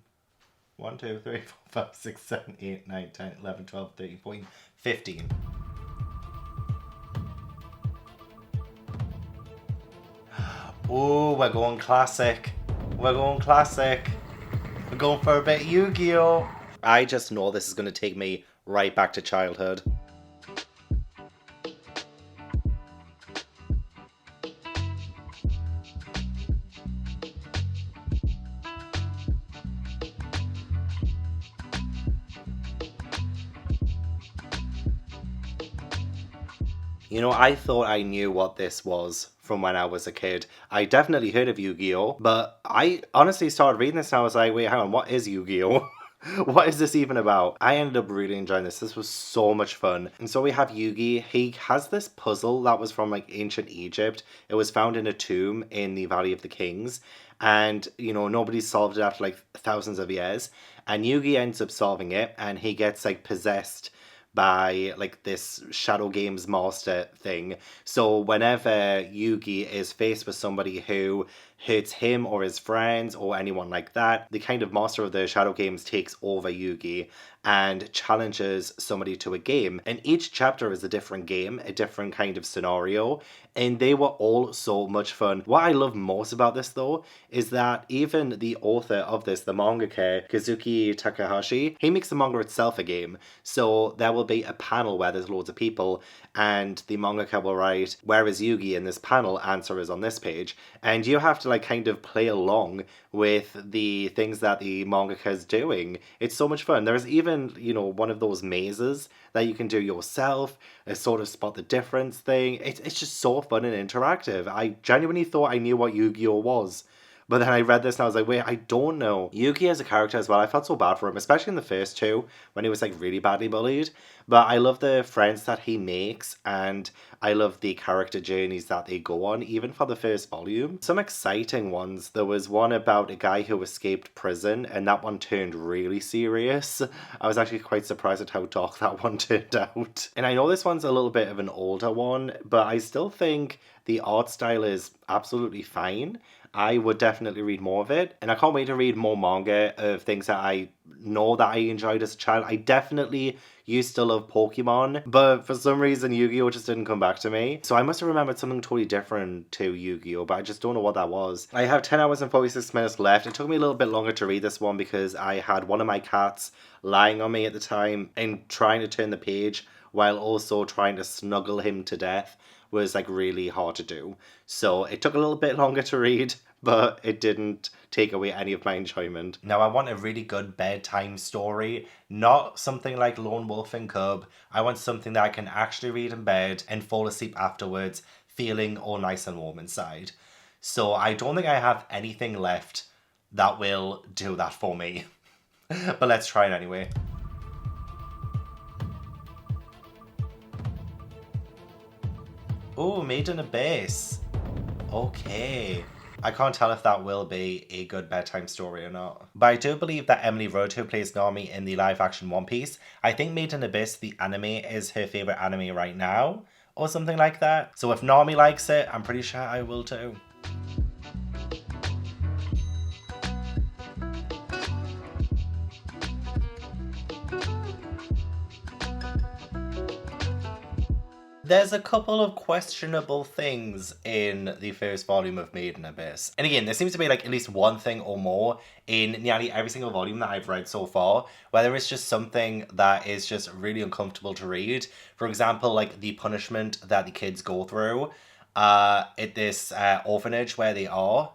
1, 2, 3, 4, 5, 6, 7, 8, 9, 10, 11, 12, 13, 14, 15. Oh, we're going classic. We're going classic. We're going for a bit of Yu-Gi-Oh! I just know this is going to take me right back to childhood. I thought I knew what this was from when I was a kid. I definitely heard of Yu-Gi-Oh! But I honestly started reading this and I was like, wait, hang on, what is Yu-Gi-Oh? What is this even about? I ended up really enjoying this. This was so much fun. And so we have Yugi. He has this puzzle that was from like ancient Egypt. It was found in a tomb in the Valley of the Kings. And, nobody solved it after like thousands of years. And Yugi ends up solving it and he gets like possessed by like this Shadow Games master thing. So whenever Yugi is faced with somebody who hurts him or his friends or anyone like that, the kind of master of the Shadow Games takes over Yugi and challenges somebody to a game. And each chapter is a different game, a different kind of scenario, and they were all so much fun. What I love most about this though is that even the author of this, the mangaka Kazuki Takahashi, he makes the manga itself a game. So there will be a panel where there's loads of people and the mangaka will write, "Where is Yugi in this panel? Answer is on this page." And you have to like kind of play along with the things that the mangaka is doing. It's so much fun. There's even, one of those mazes that you can do yourself, a sort of spot the difference thing. It's just so fun and interactive. I genuinely thought I knew what Yu-Gi-Oh was But then I read this and I was like, wait, I don't know. Yugi as a character as well, I felt so bad for him, especially in the first two when he was like really badly bullied. But I love the friends that he makes, and I love the character journeys that they go on, even for the first volume. Some exciting ones. There was one about a guy who escaped prison, and that one turned really serious. I was actually quite surprised at how dark that one turned out. And I know this one's a little bit of an older one, but I still think the art style is absolutely fine. I would definitely read more of it, and I can't wait to read more manga of things that I know that I enjoyed as a child. I definitely used to love Pokemon, but for some reason Yu-Gi-Oh just didn't come back to me. So I must have remembered something totally different to Yu-Gi-Oh, but I just don't know what that was. I have 10 hours and 46 minutes left. It took me a little bit longer to read this one because I had one of my cats lying on me at the time and trying to turn the page while also trying to snuggle him to death was like really hard to do. So it took a little bit longer to read, but it didn't take away any of my enjoyment. Now I want a really good bedtime story, not something like Lone Wolf and Cub. I want something that I can actually read in bed and fall asleep afterwards, feeling all nice and warm inside. So I don't think I have anything left that will do that for me. But let's try it anyway. Oh, Made in Abyss. Okay. I can't tell if that will be a good bedtime story or not. But I do believe that Emily Rudd, who plays Nami in the live action One Piece, I think Made in Abyss, the anime, is her favourite anime right now, or something like that. So if Nami likes it, I'm pretty sure I will too. There's a couple of questionable things in the first volume of Made in Abyss. And again, there seems to be like at least one thing or more in nearly every single volume that I've read so far, where there is just something that is just really uncomfortable to read. For example, like the punishment that the kids go through at this orphanage where they are.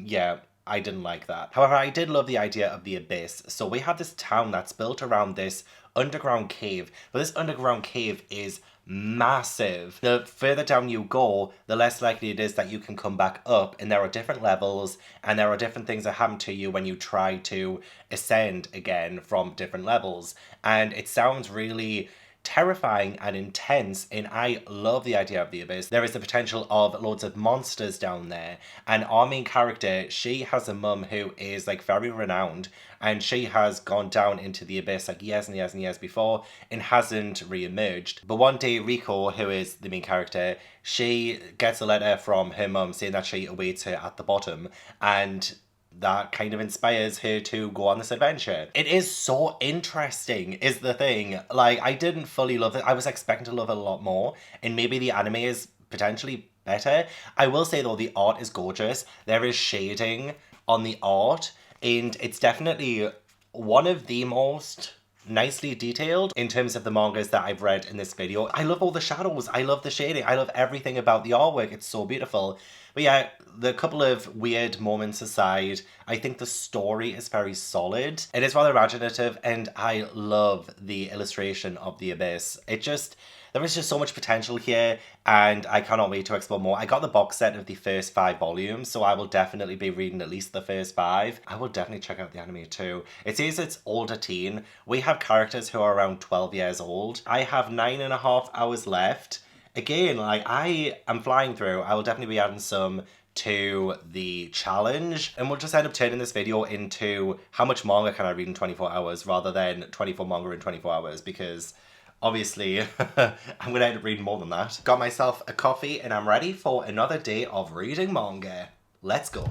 Yeah, I didn't like that. However, I did love the idea of the Abyss. So we have this town that's built around this underground cave, but this underground cave is massive. The further down you go, the less likely it is that you can come back up, and there are different levels, and there are different things that happen to you when you try to ascend again from different levels. And it sounds really terrifying and intense, and I love the idea of the Abyss. There is the potential of loads of monsters down there, and our main character, she has a mum who is like very renowned, and she has gone down into the Abyss like years and years and years before and hasn't re-emerged. But one day Rico, who is the main character, she gets a letter from her mum saying that she awaits her at the bottom, and that kind of inspires her to go on this adventure. It is so interesting, is the thing. Like, I didn't fully love it. I was expecting to love it a lot more, and maybe the anime is potentially better. I will say, though, the art is gorgeous. There is shading on the art, and it's definitely one of the most nicely detailed in terms of the mangas that I've read in this video. I love all the shadows. I love the shading. I love everything about the artwork. It's so beautiful. But yeah, the couple of weird moments aside, I think the story is very solid. It is rather imaginative, and I love the illustration of the Abyss. There is just so much potential here, and I cannot wait to explore more. I got the box set of the first 5 volumes, so I will definitely be reading at least the first 5. I will definitely check out the anime too. It says it's older teen. We have characters who are around 12 years old. I have 9.5 hours left. Again, like, I am flying through. I will definitely be adding some to the challenge, and we'll just end up turning this video into how much manga can I read in 24 hours rather than 24 manga in 24 hours, because obviously I'm gonna end up reading more than that. Got myself a coffee and I'm ready for another day of reading manga. Let's go.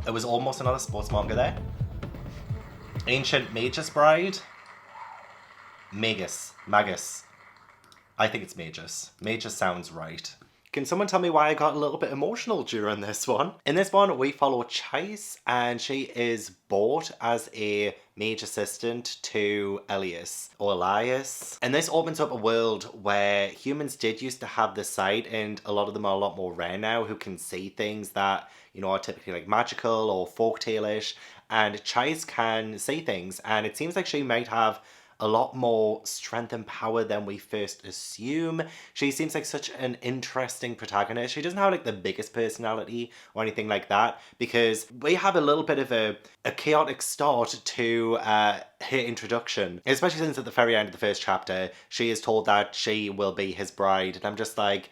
It was almost another sports manga there. Ancient Magus Bride. Magus. I think it's Magus. Magus sounds right. Can someone tell me why I got a little bit emotional during this one? In this one, we follow Chase, and she is bought as a mage assistant to Elias. And this opens up a world where humans did used to have this sight, and a lot of them are a lot more rare now, who can see things that, you know, are typically like magical or folktale-ish. And Chase can say things, and it seems like she might have a lot more strength and power than we first assume. She seems like such an interesting protagonist. She doesn't have like the biggest personality or anything like that, because we have a little bit of a chaotic start to her introduction, especially since at the very end of the first chapter she is told that she will be his bride, and I'm just like,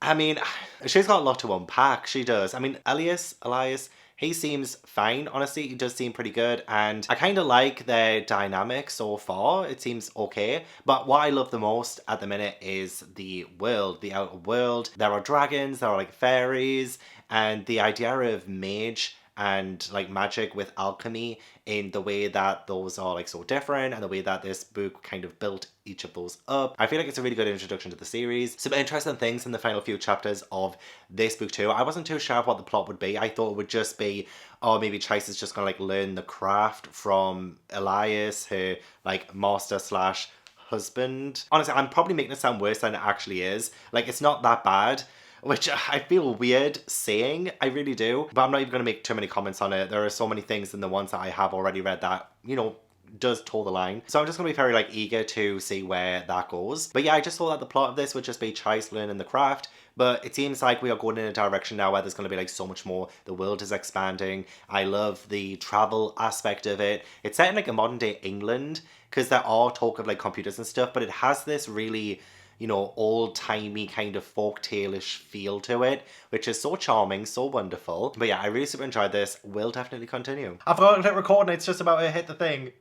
I mean, she's got a lot to unpack. She does. I mean, Elias, he seems fine, honestly. He does seem pretty good. And I kind of like their dynamic so far. It seems okay. But what I love the most at the minute is the world, the outer world. There are dragons, there are like fairies, and the idea of mage and like magic with alchemy in the way that those are like so different, and the way that this book kind of built each of those up. I feel like it's a really good introduction to the series. Some interesting things in the final few chapters of this book too. I wasn't too sure what the plot would be. I thought it would just be, oh, maybe Chase is just gonna like learn the craft from Elias, her like master slash husband. Honestly, I'm probably making it sound worse than it actually is. Like, it's not that bad, which I feel weird saying, I really do. But I'm not even going to make too many comments on it. There are so many things in the ones that I have already read that, you know, does toe the line. So I'm just going to be very like eager to see where that goes. But yeah, I just thought that the plot of this would just be Chase learning the craft. But it seems like we are going in a direction now where there's going to be like so much more. The world is expanding. I love the travel aspect of it. It's set in like a modern day England, because there are talk of like computers and stuff, but it has this really, you know, old-timey kind of folktale-ish feel to it, which is so charming, so wonderful. But yeah, I really super enjoyed this. Will definitely continue. I forgot to hit record and it's just about to hit the thing.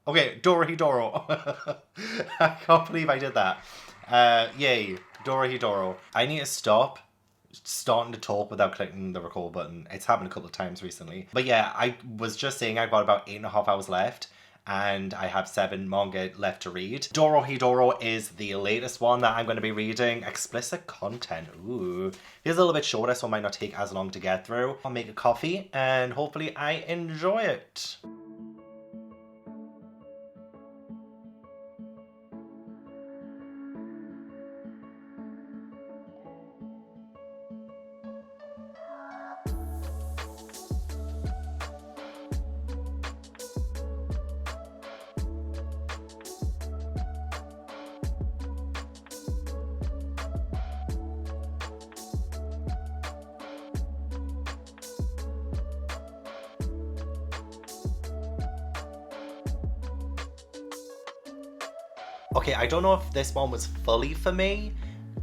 Okay, Dorohedoro. I can't believe I did that. Yay, Dorohedoro. I need to stop starting to talk without clicking the record button. It's happened a couple of times recently. But yeah, I was just saying I've got about 8.5 hours left, and I have 7 manga left to read. Dorohedoro is the latest one that I'm going to be reading. Explicit content, ooh. It's a little bit shorter, so it might not take as long to get through. I'll make a coffee, and hopefully I enjoy it. Okay, I don't know if this one was fully for me.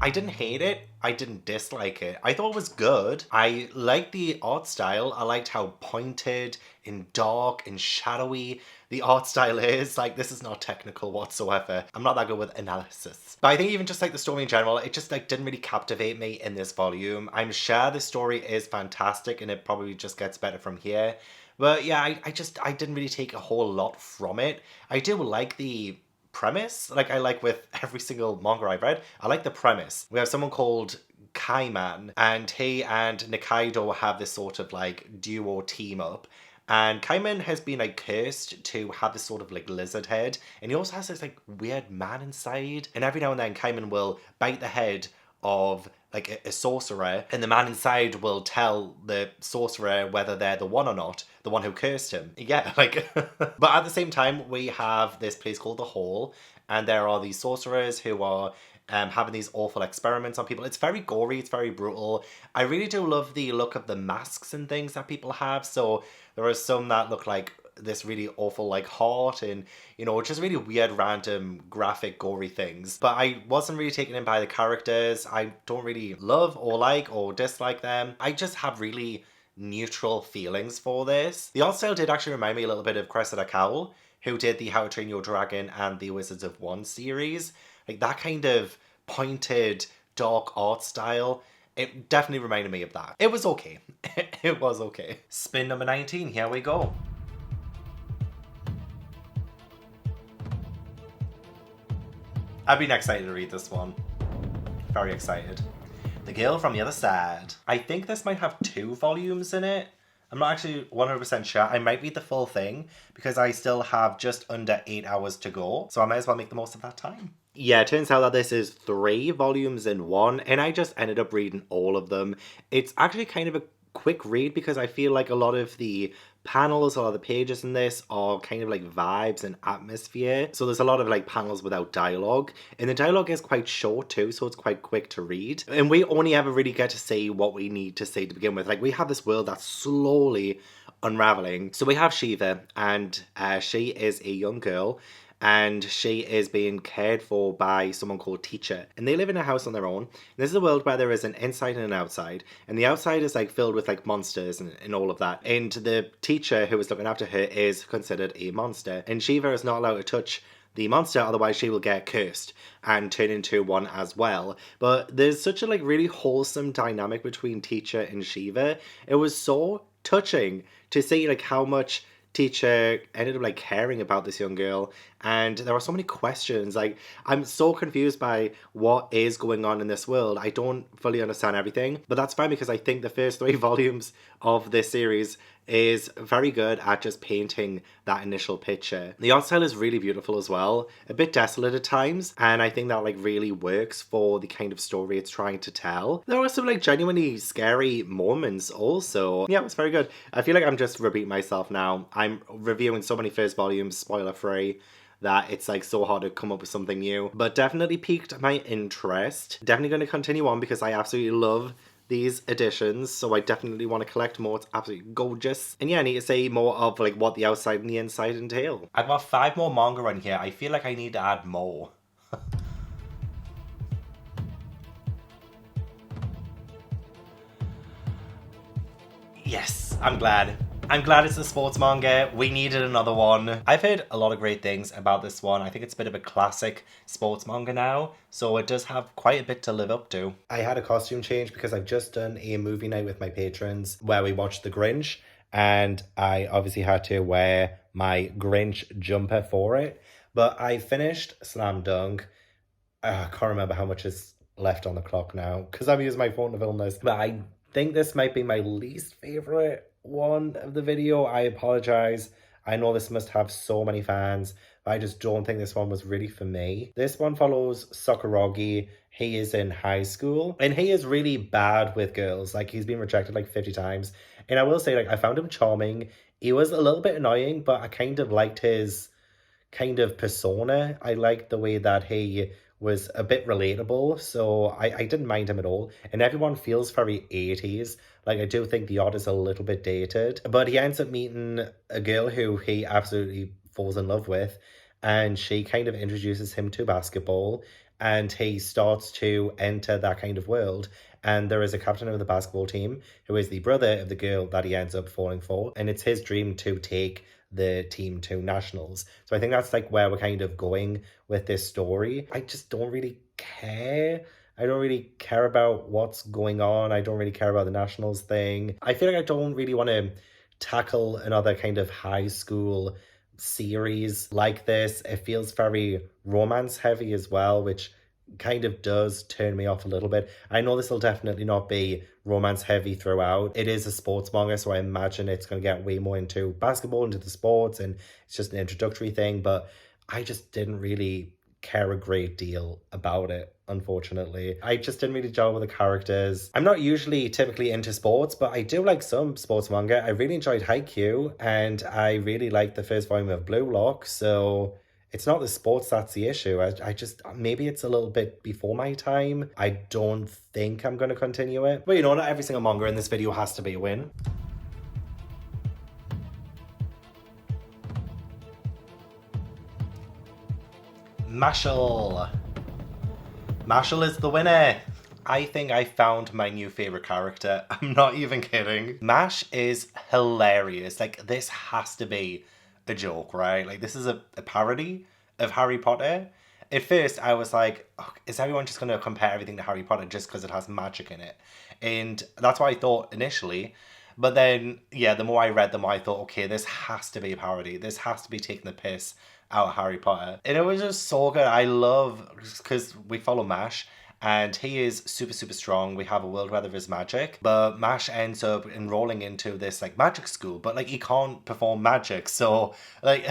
I didn't hate it. I didn't dislike it. I thought it was good. I liked the art style. I liked how pointed and dark and shadowy the art style is. Like, this is not technical whatsoever. I'm not that good with analysis. But I think even just like the story in general, it just like didn't really captivate me in this volume. I'm sure the story is fantastic and it probably just gets better from here. But yeah, I didn't really take a whole lot from it. I do like the premise, like I like with every single manga I've read. I like the premise. We have someone called Kaiman, and he and Nikaido have this sort of like duo team up. And Kaiman has been like cursed to have this sort of like lizard head, and he also has this like weird man inside. And every now and then Kaiman will bite the head of like a sorcerer, and the man inside will tell the sorcerer whether they're the one or not, the one who cursed him. Yeah, like but at the same time we have this place called the Hall, and there are these sorcerers who are having these awful experiments on people. It's very gory, it's very brutal. I really do love the look of the masks and things that people have. So there are some that look like this really awful like heart, and you know, just really weird random graphic gory things. But I wasn't really taken in by the characters. I don't really love or like or dislike them. I just have really neutral feelings for this. The art style did actually remind me a little bit of Cressida Cowell, who did the How to Train Your Dragon and the Wizards of One series. Like that kind of pointed dark art style. It definitely reminded me of that. It was okay. It was okay. Spin number 19, here we go. I've been excited to read this one. Very excited. The Girl from the Other Side. I think this might have 2 volumes in it. I'm not actually 100% sure. I might read the full thing because I still have just under 8 hours to go. So I might as well make the most of that time. Yeah, it turns out that this is 3 volumes in one, and I just ended up reading all of them. It's actually kind of a quick read because I feel like a lot of the panels or the pages in this are kind of like vibes and atmosphere. So there's a lot of like panels without dialogue. And the dialogue is quite short too, so it's quite quick to read. And we only ever really get to see what we need to see to begin with. Like we have this world that's slowly unraveling. So we have Shiva, and she is a young girl, and she is being cared for by someone called Teacher, and they live in a house on their own. And this is a world where there is an inside and an outside, and the outside is like filled with like monsters and all of that, and the teacher who is looking after her is considered a monster, and Shiva is not allowed to touch the monster, otherwise she will get cursed and turn into one as well. But there's such a like really wholesome dynamic between Teacher and Shiva. It was so touching to see like how much Teacher ended up like caring about this young girl, and there are so many questions. Like, I'm so confused by what is going on in this world. I don't fully understand everything, but that's fine because I think the first 3 volumes of this series is very good at just painting that initial picture. The art style is really beautiful as well, a bit desolate at times, and I think that like really works for the kind of story it's trying to tell. There are some like genuinely scary moments also. Yeah, it's very good. I feel like I'm just repeating myself now. I'm reviewing so many first volumes, spoiler free, that it's like so hard to come up with something new, but definitely piqued my interest. Definitely going to continue on because I absolutely love these editions, so I definitely want to collect more. It's absolutely gorgeous. And yeah, I need to say more of like what the outside and the inside entail. I've got 5 more manga on here. I feel like I need to add more. Yes, I'm glad. I'm glad it's a sports manga. We needed another one. I've heard a lot of great things about this one. I think it's a bit of a classic sports manga now, so it does have quite a bit to live up to. I had a costume change because I've just done a movie night with my patrons where we watched The Grinch, and I obviously had to wear my Grinch jumper for it. But I finished Slam Dunk. I can't remember how much is left on the clock now because I'm using my phone to film this. But I think this might be my least favorite one of the video. I apologize. I know this must have so many fans, but I just don't think this one was really for me. This one follows Sakuragi. He is in high school and he is really bad with girls. Like, he's been rejected like 50 times. And I will say, like, I found him charming. He was a little bit annoying, but I kind of liked his kind of persona. I liked the way that he was a bit relatable, so I didn't mind him at all. And everyone feels very 80s. Like, I do think the art is a little bit dated. But he ends up meeting a girl who he absolutely falls in love with, and she kind of introduces him to basketball, and he starts to enter that kind of world. And there is a captain of the basketball team who is the brother of the girl that he ends up falling for, and it's his dream to take the team to nationals. So I think that's like where we're kind of going with this story. I just don't really care. I don't really care about what's going on. I don't really care about the nationals thing. I feel like I don't really want to tackle another kind of high school series like this. It feels very romance heavy as well, which kind of does turn me off a little bit. I know this will definitely not be romance heavy throughout. It is a sports manga, so I imagine it's going to get way more into basketball, into the sports, and it's just an introductory thing, but I just didn't really care a great deal about it, unfortunately. I just didn't really gel with the characters. I'm not usually typically into sports, but I do like some sports manga. I really enjoyed Haikyuu, and I really liked the first volume of Blue Lock, so it's not the sports that's the issue. I just, maybe it's a little bit before my time. I don't think I'm going to continue it. But you know, not every single manga in this video has to be a win. Mashle. Mashle is the winner. I think I found my new favorite character. I'm not even kidding. Mash is hilarious. Like, this has to be a joke, right? Like, this is a parody of Harry Potter. At first, I was like, oh, is everyone just going to compare everything to Harry Potter just because it has magic in it? And that's what I thought initially. But then, yeah, the more I read, the more I thought, okay, this has to be a parody. This has to be taking the piss out of Harry Potter. And it was just so good. I love, because we follow Mash, and he is super, super strong. We have a world where there is magic, but Mash ends up enrolling into this like magic school, but like he can't perform magic. So like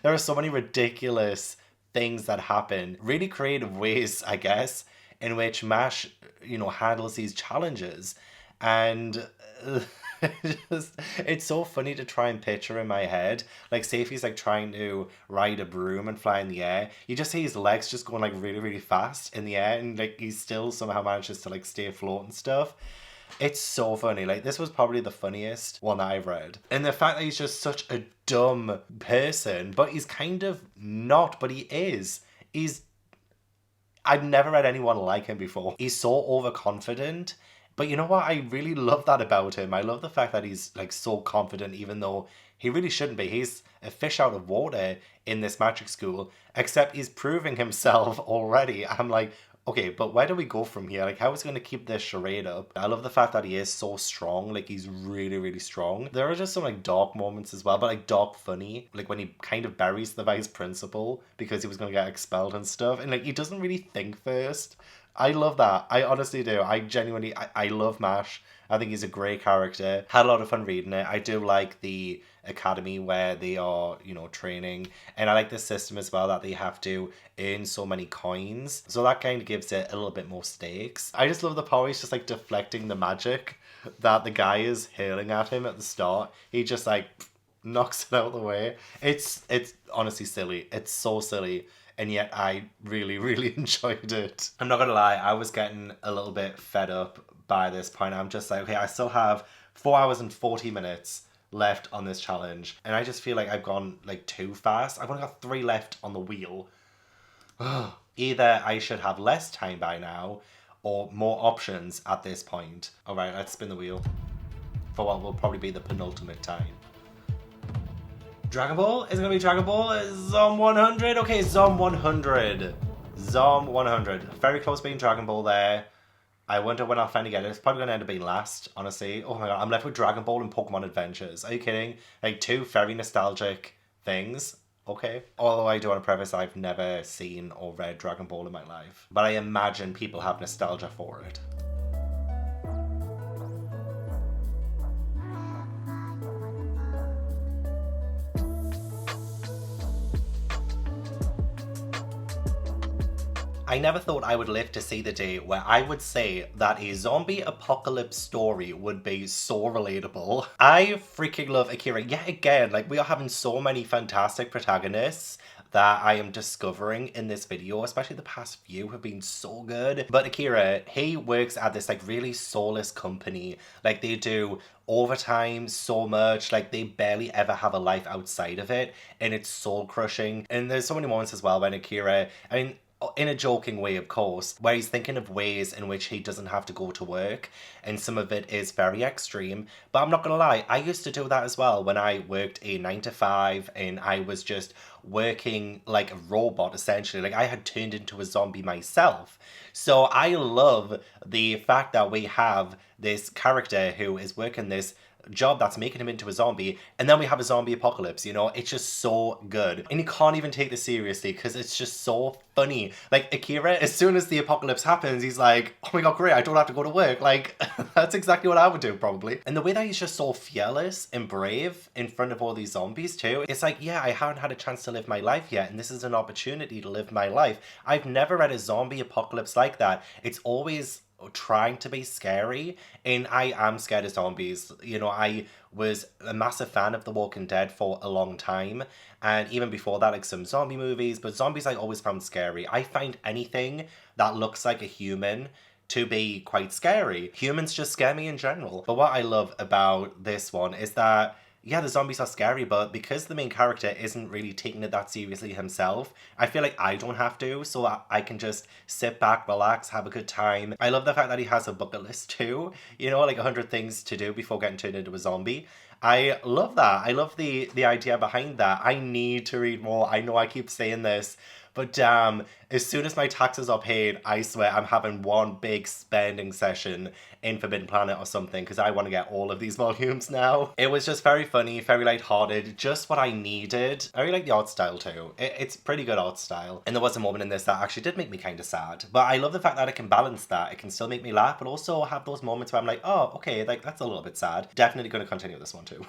there are so many ridiculous things that happen, really creative ways, I guess, in which Mash, you know, handles these challenges. And it's so funny to try and picture in my head. Like, say if he's like trying to ride a broom and fly in the air, you just see his legs just going like really, really fast in the air, and like he still somehow manages to like stay afloat and stuff. It's so funny. Like, this was probably the funniest one that I've read. And the fact that he's just such a dumb person, but he's kind of not, but he is. I've never read anyone like him before. He's so overconfident. But you know what? I really love that about him. I love the fact that he's like so confident, even though he really shouldn't be. He's a fish out of water in this magic school, except he's proving himself already. I'm like, okay, but where do we go from here? Like, how is he going to keep this charade up? I love the fact that he is so strong. Like, he's really, really strong. There are just some, like, dark moments as well, but, like, dark funny. Like, when he kind of buries the vice principal because he was going to get expelled and stuff. And, like, he doesn't really think first. I love that. I honestly do. I love Mash. I think he's a great character. Had a lot of fun reading it. I do like the academy where they are, you know, training. And I like the system as well that they have to earn so many coins. So that kind of gives it a little bit more stakes. I just love the power. He's just like deflecting the magic that the guy is hurling at him at the start. He just like knocks it out of the way. It's honestly silly. It's so silly. And yet I really, really enjoyed it. I'm not gonna lie, I was getting a little bit fed up by this point. I'm just like, okay, I still have 4 hours and 40 minutes left on this challenge. And I just feel like I've gone like too fast. I've only got 3 left on the wheel. Either I should have less time by now or more options at this point. All right, let's spin the wheel for what will probably be the penultimate time. Dragon Ball? Is it going to be Dragon Ball? Zom 100? Okay, Zom 100. Zom 100. Very close being Dragon Ball there. I wonder when I'll finally get it. It's probably going to end up being last, honestly. Oh my god, I'm left with Dragon Ball and Pokémon Adventures. Are you kidding? Like, 2 very nostalgic things. Okay. Although I do want to preface, I've never seen or read Dragon Ball in my life. But I imagine people have nostalgia for it. I never thought I would live to see the day where I would say that a zombie apocalypse story would be so relatable. I freaking love Akira. Yet again, like, we are having so many fantastic protagonists that I am discovering in this video, especially the past few have been so good. But Akira, he works at this like really soulless company. Like, they do overtime so much, like they barely ever have a life outside of it, and it's soul crushing. And there's so many moments as well when Akira, I mean, in a joking way, of course, where he's thinking of ways in which he doesn't have to go to work, and some of it is very extreme. But I'm not gonna lie, I used to do that as well when I worked a 9 to 5 and I was just working like a robot, essentially. Like, I had turned into a zombie myself. So I love the fact that we have this character who is working this job that's making him into a zombie, and then we have a zombie apocalypse, you know? It's just so good. And you can't even take this seriously because it's just so funny. Like, Akira, as soon as the apocalypse happens, he's like, oh my god, great, I don't have to go to work. Like, that's exactly what I would do, probably. And the way that he's just so fearless and brave in front of all these zombies, too, it's like, yeah, I haven't had a chance to live my life yet, and this is an opportunity to live my life. I've never read a zombie apocalypse like that. It's always trying to be scary, and I am scared of zombies. You know, I was a massive fan of The Walking Dead for a long time, and even before that, like some zombie movies, but zombies I always found scary. I find anything that looks like a human to be quite scary. Humans just scare me in general. But what I love about this one is that, yeah, the zombies are scary, but because the main character isn't really taking it that seriously himself, I feel like I don't have to, so I can just sit back, relax, have a good time. I love the fact that he has a bucket list too, you know, like 100 things to do before getting turned into a zombie. I love that. I love the idea behind that. I need to read more. I know I keep saying this, but damn, as soon as my taxes are paid, I swear I'm having one big spending session in Forbidden Planet or something, because I want to get all of these volumes now. It was just very funny, very lighthearted, just what I needed. I really like the art style too. It's pretty good art style. And there was a moment in this that actually did make me kind of sad. But I love the fact that it can balance that. It can still make me laugh, but also have those moments where I'm like, oh, okay, like that's a little bit sad. Definitely going to continue this one too.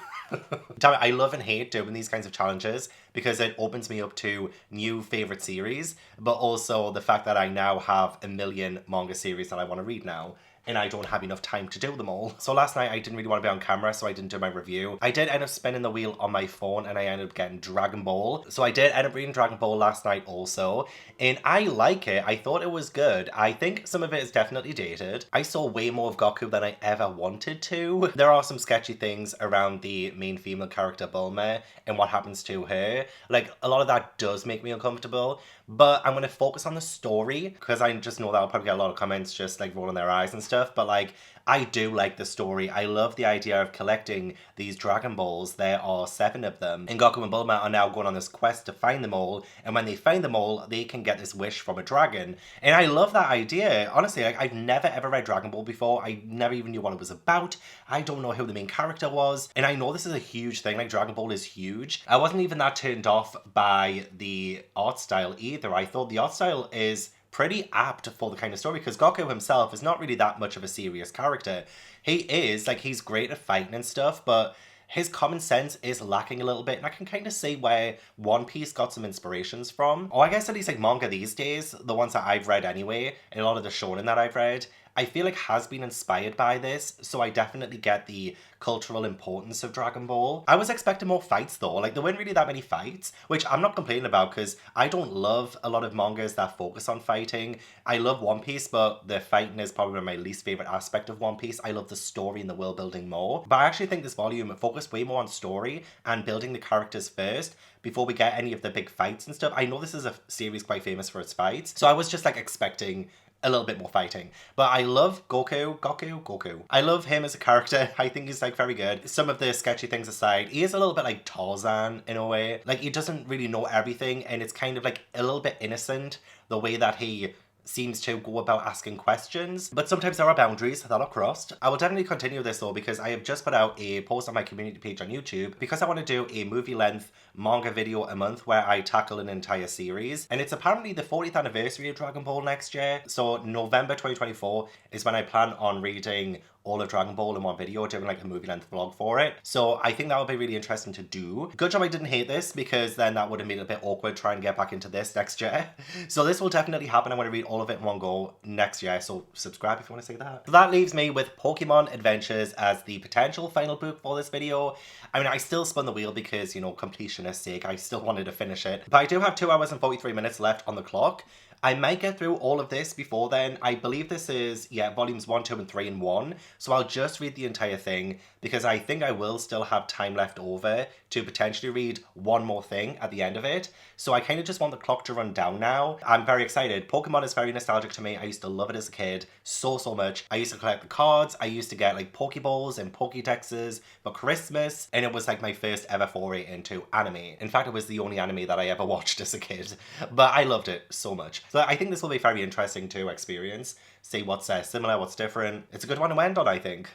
Damn it, I love and hate doing these kinds of challenges because it opens me up to new favorite series, but also the fact that I now have a million manga series that I want to read now. and I don't have enough time to do them all. So last night I didn't really want to be on camera, so I didn't do my review. I did end up spinning the wheel on my phone and I ended up getting Dragon Ball. So I did end up reading Dragon Ball last night also, and I like it. I thought it was good. I think some of it is definitely dated. I saw way more of Goku than I ever wanted to. There are some sketchy things around the main female character Bulma and what happens to her. Like, a lot of that does make me uncomfortable, but I'm going to focus on the story because I just know that I'll probably get a lot of comments just like rolling their eyes and stuff, but like, I do like the story. I love the idea of collecting these Dragon Balls. There are 7 of them, and Goku and Bulma are now going on this quest to find them all, and when they find them all, they can get this wish from a dragon. And I love that idea. Honestly, like, I've never ever read Dragon Ball before. I never even knew what it was about. I don't know who the main character was, and I know this is a huge thing. Like, Dragon Ball is huge. I wasn't even that turned off by the art style either. I thought the art style is pretty apt for the kind of story, because Goku himself is not really that much of a serious character. He is, like, he's great at fighting and stuff, but his common sense is lacking a little bit, and I can kind of see where One Piece got some inspirations from. Or I guess at least like manga these days, the ones that I've read anyway, and a lot of the shonen that I've read, I feel like has been inspired by this, so I definitely get the cultural importance of Dragon Ball. I was expecting more fights though, like there weren't really that many fights, which I'm not complaining about because I don't love a lot of mangas that focus on fighting. I love One Piece, but the fighting is probably my least favourite aspect of One Piece. I love the story and the world building more, but I actually think this volume focused way more on story and building the characters first before we get any of the big fights and stuff. I know this is a series quite famous for its fights, so I was just like expecting a little bit more fighting. But I love Goku. I love him as a character. I think he's like very good. Some of the sketchy things aside, he is a little bit like Tarzan in a way. Like, he doesn't really know everything, and it's kind of like a little bit innocent the way that he seems to go about asking questions, but sometimes there are boundaries that are crossed. I will definitely continue this though, because I have just put out a post on my community page on YouTube because I want to do a movie length manga video a month where I tackle an entire series, and it's apparently the 40th anniversary of Dragon Ball next year, so November 2024 is when I plan on reading all of Dragon Ball in one video, doing like a movie length vlog for it. So I think that would be really interesting to do. Good job I didn't hate this, because then that would have made it a bit awkward trying to get back into this next year. So this will definitely happen. I'm going to read all of it in one go next year, so subscribe if you want to see that. So that leaves me with Pokémon Adventures as the potential final book for this video. I mean, I still spun the wheel because, you know, completionist's sake, I still wanted to finish it. But I do have 2 hours and 43 minutes left on the clock. I might get through all of this before then. I believe this is, yeah, volumes 1, 2, and 3 in one. So I'll just read the entire thing, because I think I will still have time left over to potentially read one more thing at the end of it. So I kind of just want the clock to run down now. I'm very excited. Pokemon is very nostalgic to me. I used to love it as a kid so much. I used to collect the cards. I used to get like Pokeballs and Pokédexes for Christmas, and it was like my first ever foray into anime. In fact, it was the only anime that I ever watched as a kid, but I loved it so much. So I think this will be very interesting to experience, see what's similar, what's different. It's a good one to end on, I think.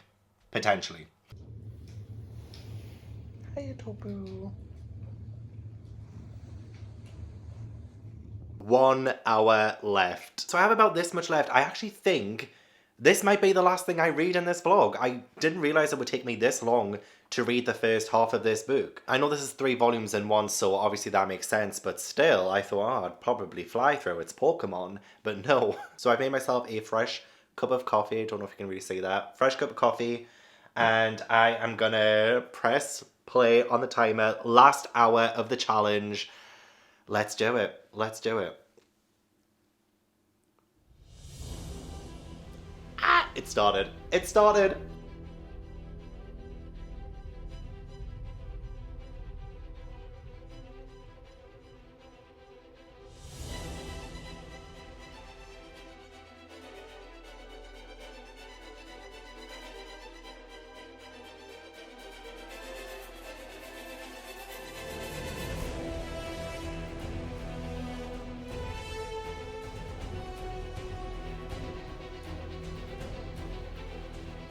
Potentially. Hiya, Topu. 1 hour left. So I have about this much left. I actually think this might be the last thing I read in this vlog. I didn't realise it would take me this long to read the first half of this book. I know this is 3 volumes in one, so obviously that makes sense, but still, I thought, oh, I'd probably fly through. It's Pokemon, but no. So I've made myself a fresh cup of coffee. I don't know if you can really see that. Fresh cup of coffee, and I am gonna press play on the timer. Last hour of the challenge. Let's do it. Let's do it. Ah, it started. It started.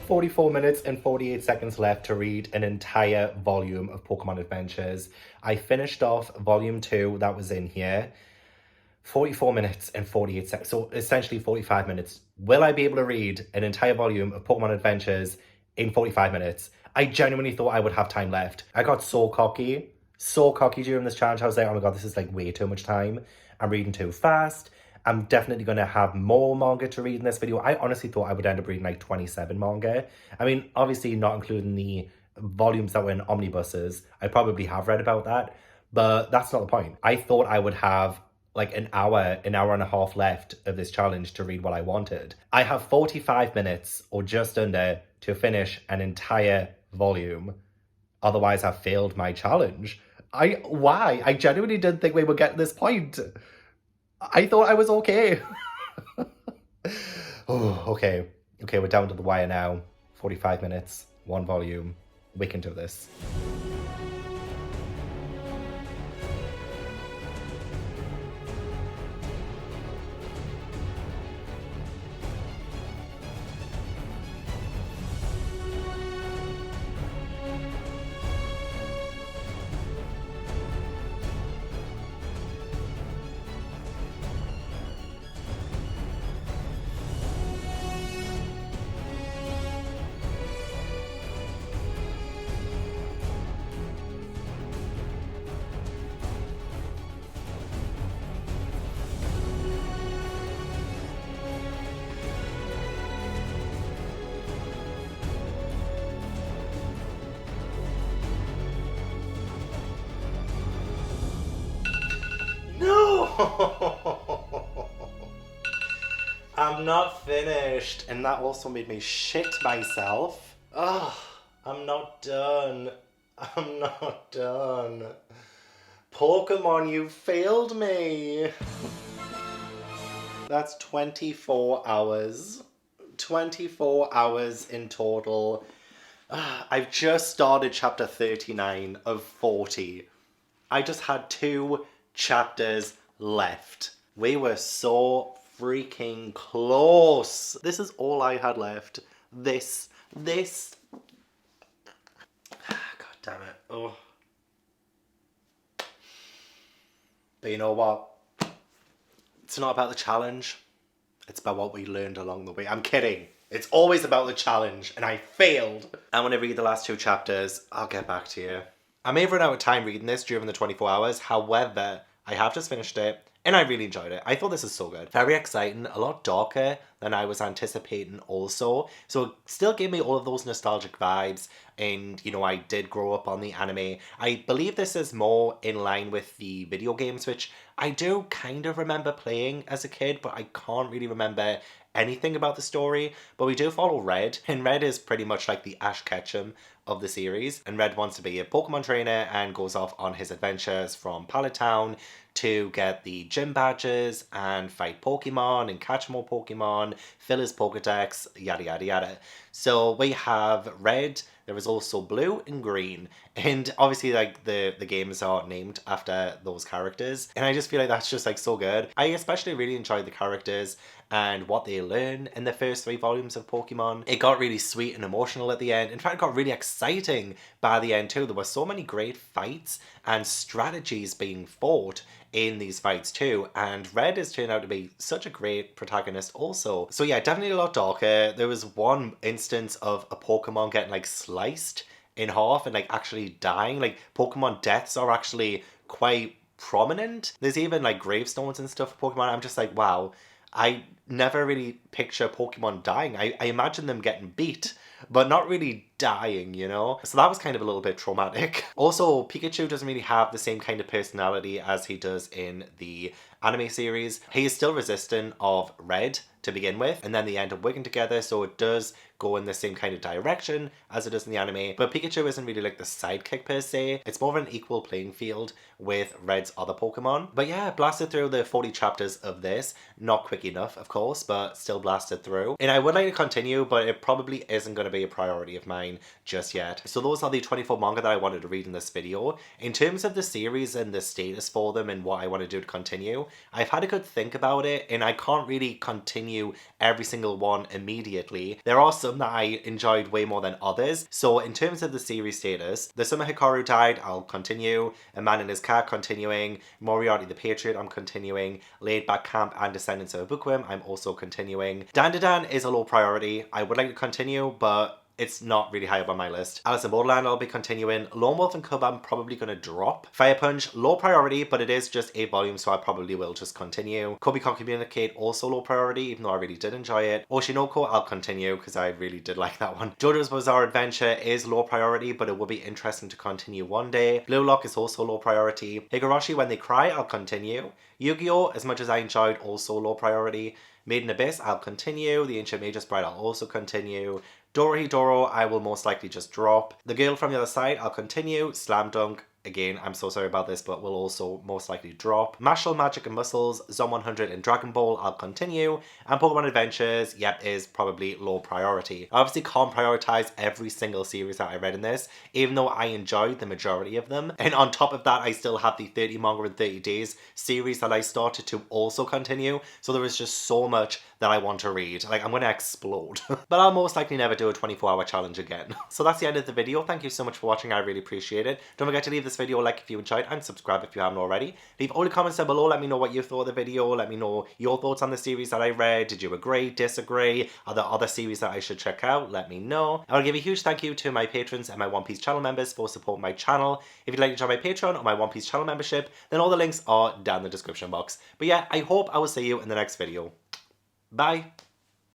$44 minutes and 48 seconds left to read an entire volume of Pokemon Adventures. I finished off volume 2, that was in here. 44 minutes and 48 seconds, so essentially 45 minutes. Will I be able to read an entire volume of Pokemon Adventures in 45 minutes? I genuinely thought I would have time left. I got so cocky during this challenge. I was like, oh my god, this is like way too much time. I'm reading too fast. I'm definitely going to have more manga to read in this video. I honestly thought I would end up reading like 27 manga. I mean, obviously not including the volumes that were in omnibuses. I probably have read about that, but that's not the point. I thought I would have like an hour and a half left of this challenge to read what I wanted. I have 45 minutes or just under to finish an entire volume. Otherwise, I've failed my challenge. Why? I genuinely didn't think we would get to this point. I thought I was okay. Oh, okay. Okay, we're down to the wire now. 45 minutes, one volume. We can do this. I'm not finished. And that also made me shit myself. Ugh, I'm not done. I'm not done. Pokemon, you failed me. That's 24 hours. 24 hours in total. I've just started chapter 39 of 40. I just had 2 chapters left. We were so freaking close. This is all I had left. This. God damn it. Oh. But you know what? It's not about the challenge. It's about what we learned along the way. I'm kidding. It's always about the challenge, and I failed. And when I read the last 2 chapters, I'll get back to you. I may have run out of time reading this during the 24 hours. However, I have just finished it, and I really enjoyed it. I thought this was so good. Very exciting, a lot darker than I was anticipating also. So it still gave me all of those nostalgic vibes. And, you know, I did grow up on the anime. I believe this is more in line with the video games, which I do kind of remember playing as a kid, but I can't really remember anything about the story. But we do follow Red, and Red is pretty much like the Ash Ketchum of the series. And Red wants to be a Pokemon trainer and goes off on his adventures from Pallet Town to get the gym badges and fight Pokemon and catch more Pokemon, fill his Pokedex, yada yada yada. So we have Red, there is also Blue and Green, and obviously like the games are named after those characters, and I just feel like that's just like so good. I especially really enjoyed the characters and what they learn in the first 3 volumes of Pokemon. It got really sweet and emotional at the end. In fact, it got really exciting by the end too. There were so many great fights and strategies being fought in these fights too, and Red has turned out to be such a great protagonist also. So yeah, definitely a lot darker. There was one instance of a Pokemon getting like sliced in half and like actually dying. Like Pokemon deaths are actually quite prominent. There's even like gravestones and stuff for Pokemon. I'm just like, wow, I never really picture Pokemon dying. I imagine them getting beat, but not really dying, you know? So that was kind of a little bit traumatic. Also, Pikachu doesn't really have the same kind of personality as he does in the anime series. He is still resistant of Red to begin with, and then they end up working together, so it does go in the same kind of direction as it does in the anime. But Pikachu isn't really like the sidekick per se. It's more of an equal playing field with Red's other Pokemon. But yeah, blasted through the 40 chapters of this. Not quick enough, of course, but still blasted through. And I would like to continue, but it probably isn't going to be a priority of mine just yet. So those are the 24 manga that I wanted to read in this video. In terms of the series and the status for them and what I want to do to continue, I've had a good think about it, and I can't really continue every single one immediately. There are some that I enjoyed way more than others. So in terms of the series status, the summer Hikaru died, I'll continue. A Man and His Cat, continuing. Moriarty the Patriot, I'm continuing. Laid Back Camp and Ascendance of a Bookworm, I'm also continuing. Dandadan is a low priority. I would like to continue, but it's not really high up on my list. Alice in Borderland I'll be continuing. Lone Wolf and Cub I'm probably going to drop. Fire Punch, low priority, but it is just 8 volumes, so I probably will just continue. Komi Can't Communicate, also low priority, even though I really did enjoy it. Oshi No Ko, I'll continue, because I really did like that one. JoJo's Bizarre Adventure is low priority, but it will be interesting to continue one day. Blue Lock is also low priority. Higurashi, When They Cry, I'll continue. Yu-Gi-Oh! As much as I enjoyed, also low priority. Maiden Abyss, I'll continue. The Ancient Magus Bride, I'll also continue. Dorohedoro, I will most likely just drop. The Girl from the Other Side, I'll continue. Slam Dunk, again, I'm so sorry about this, but will also most likely drop. Mashle, Magic and Muscles, Zone 100 and Dragon Ball, I'll continue. And Pokémon Adventures, yep, is probably low priority. I obviously can't prioritize every single series that I read in this, even though I enjoyed the majority of them. And on top of that, I still have the 30 Manga in 30 Days series that I started to also continue. So there is just so much that I want to read. Like, I'm going to explode. But I'll most likely never do a 24-hour challenge again. So that's the end of the video. Thank you so much for watching. I really appreciate it. Don't forget to leave this video a like if you enjoyed and subscribe if you haven't already. Leave all the comments down below. Let me know what you thought of the video. Let me know your thoughts on the series that I read. Did you agree? Disagree? Are there other series that I should check out? Let me know. I will give a huge thank you to my patrons and my One Piece channel members for supporting my channel. If you'd like to join my Patreon or my One Piece channel membership, then all the links are down in the description box. But yeah, I hope I will see you in the next video. Bye!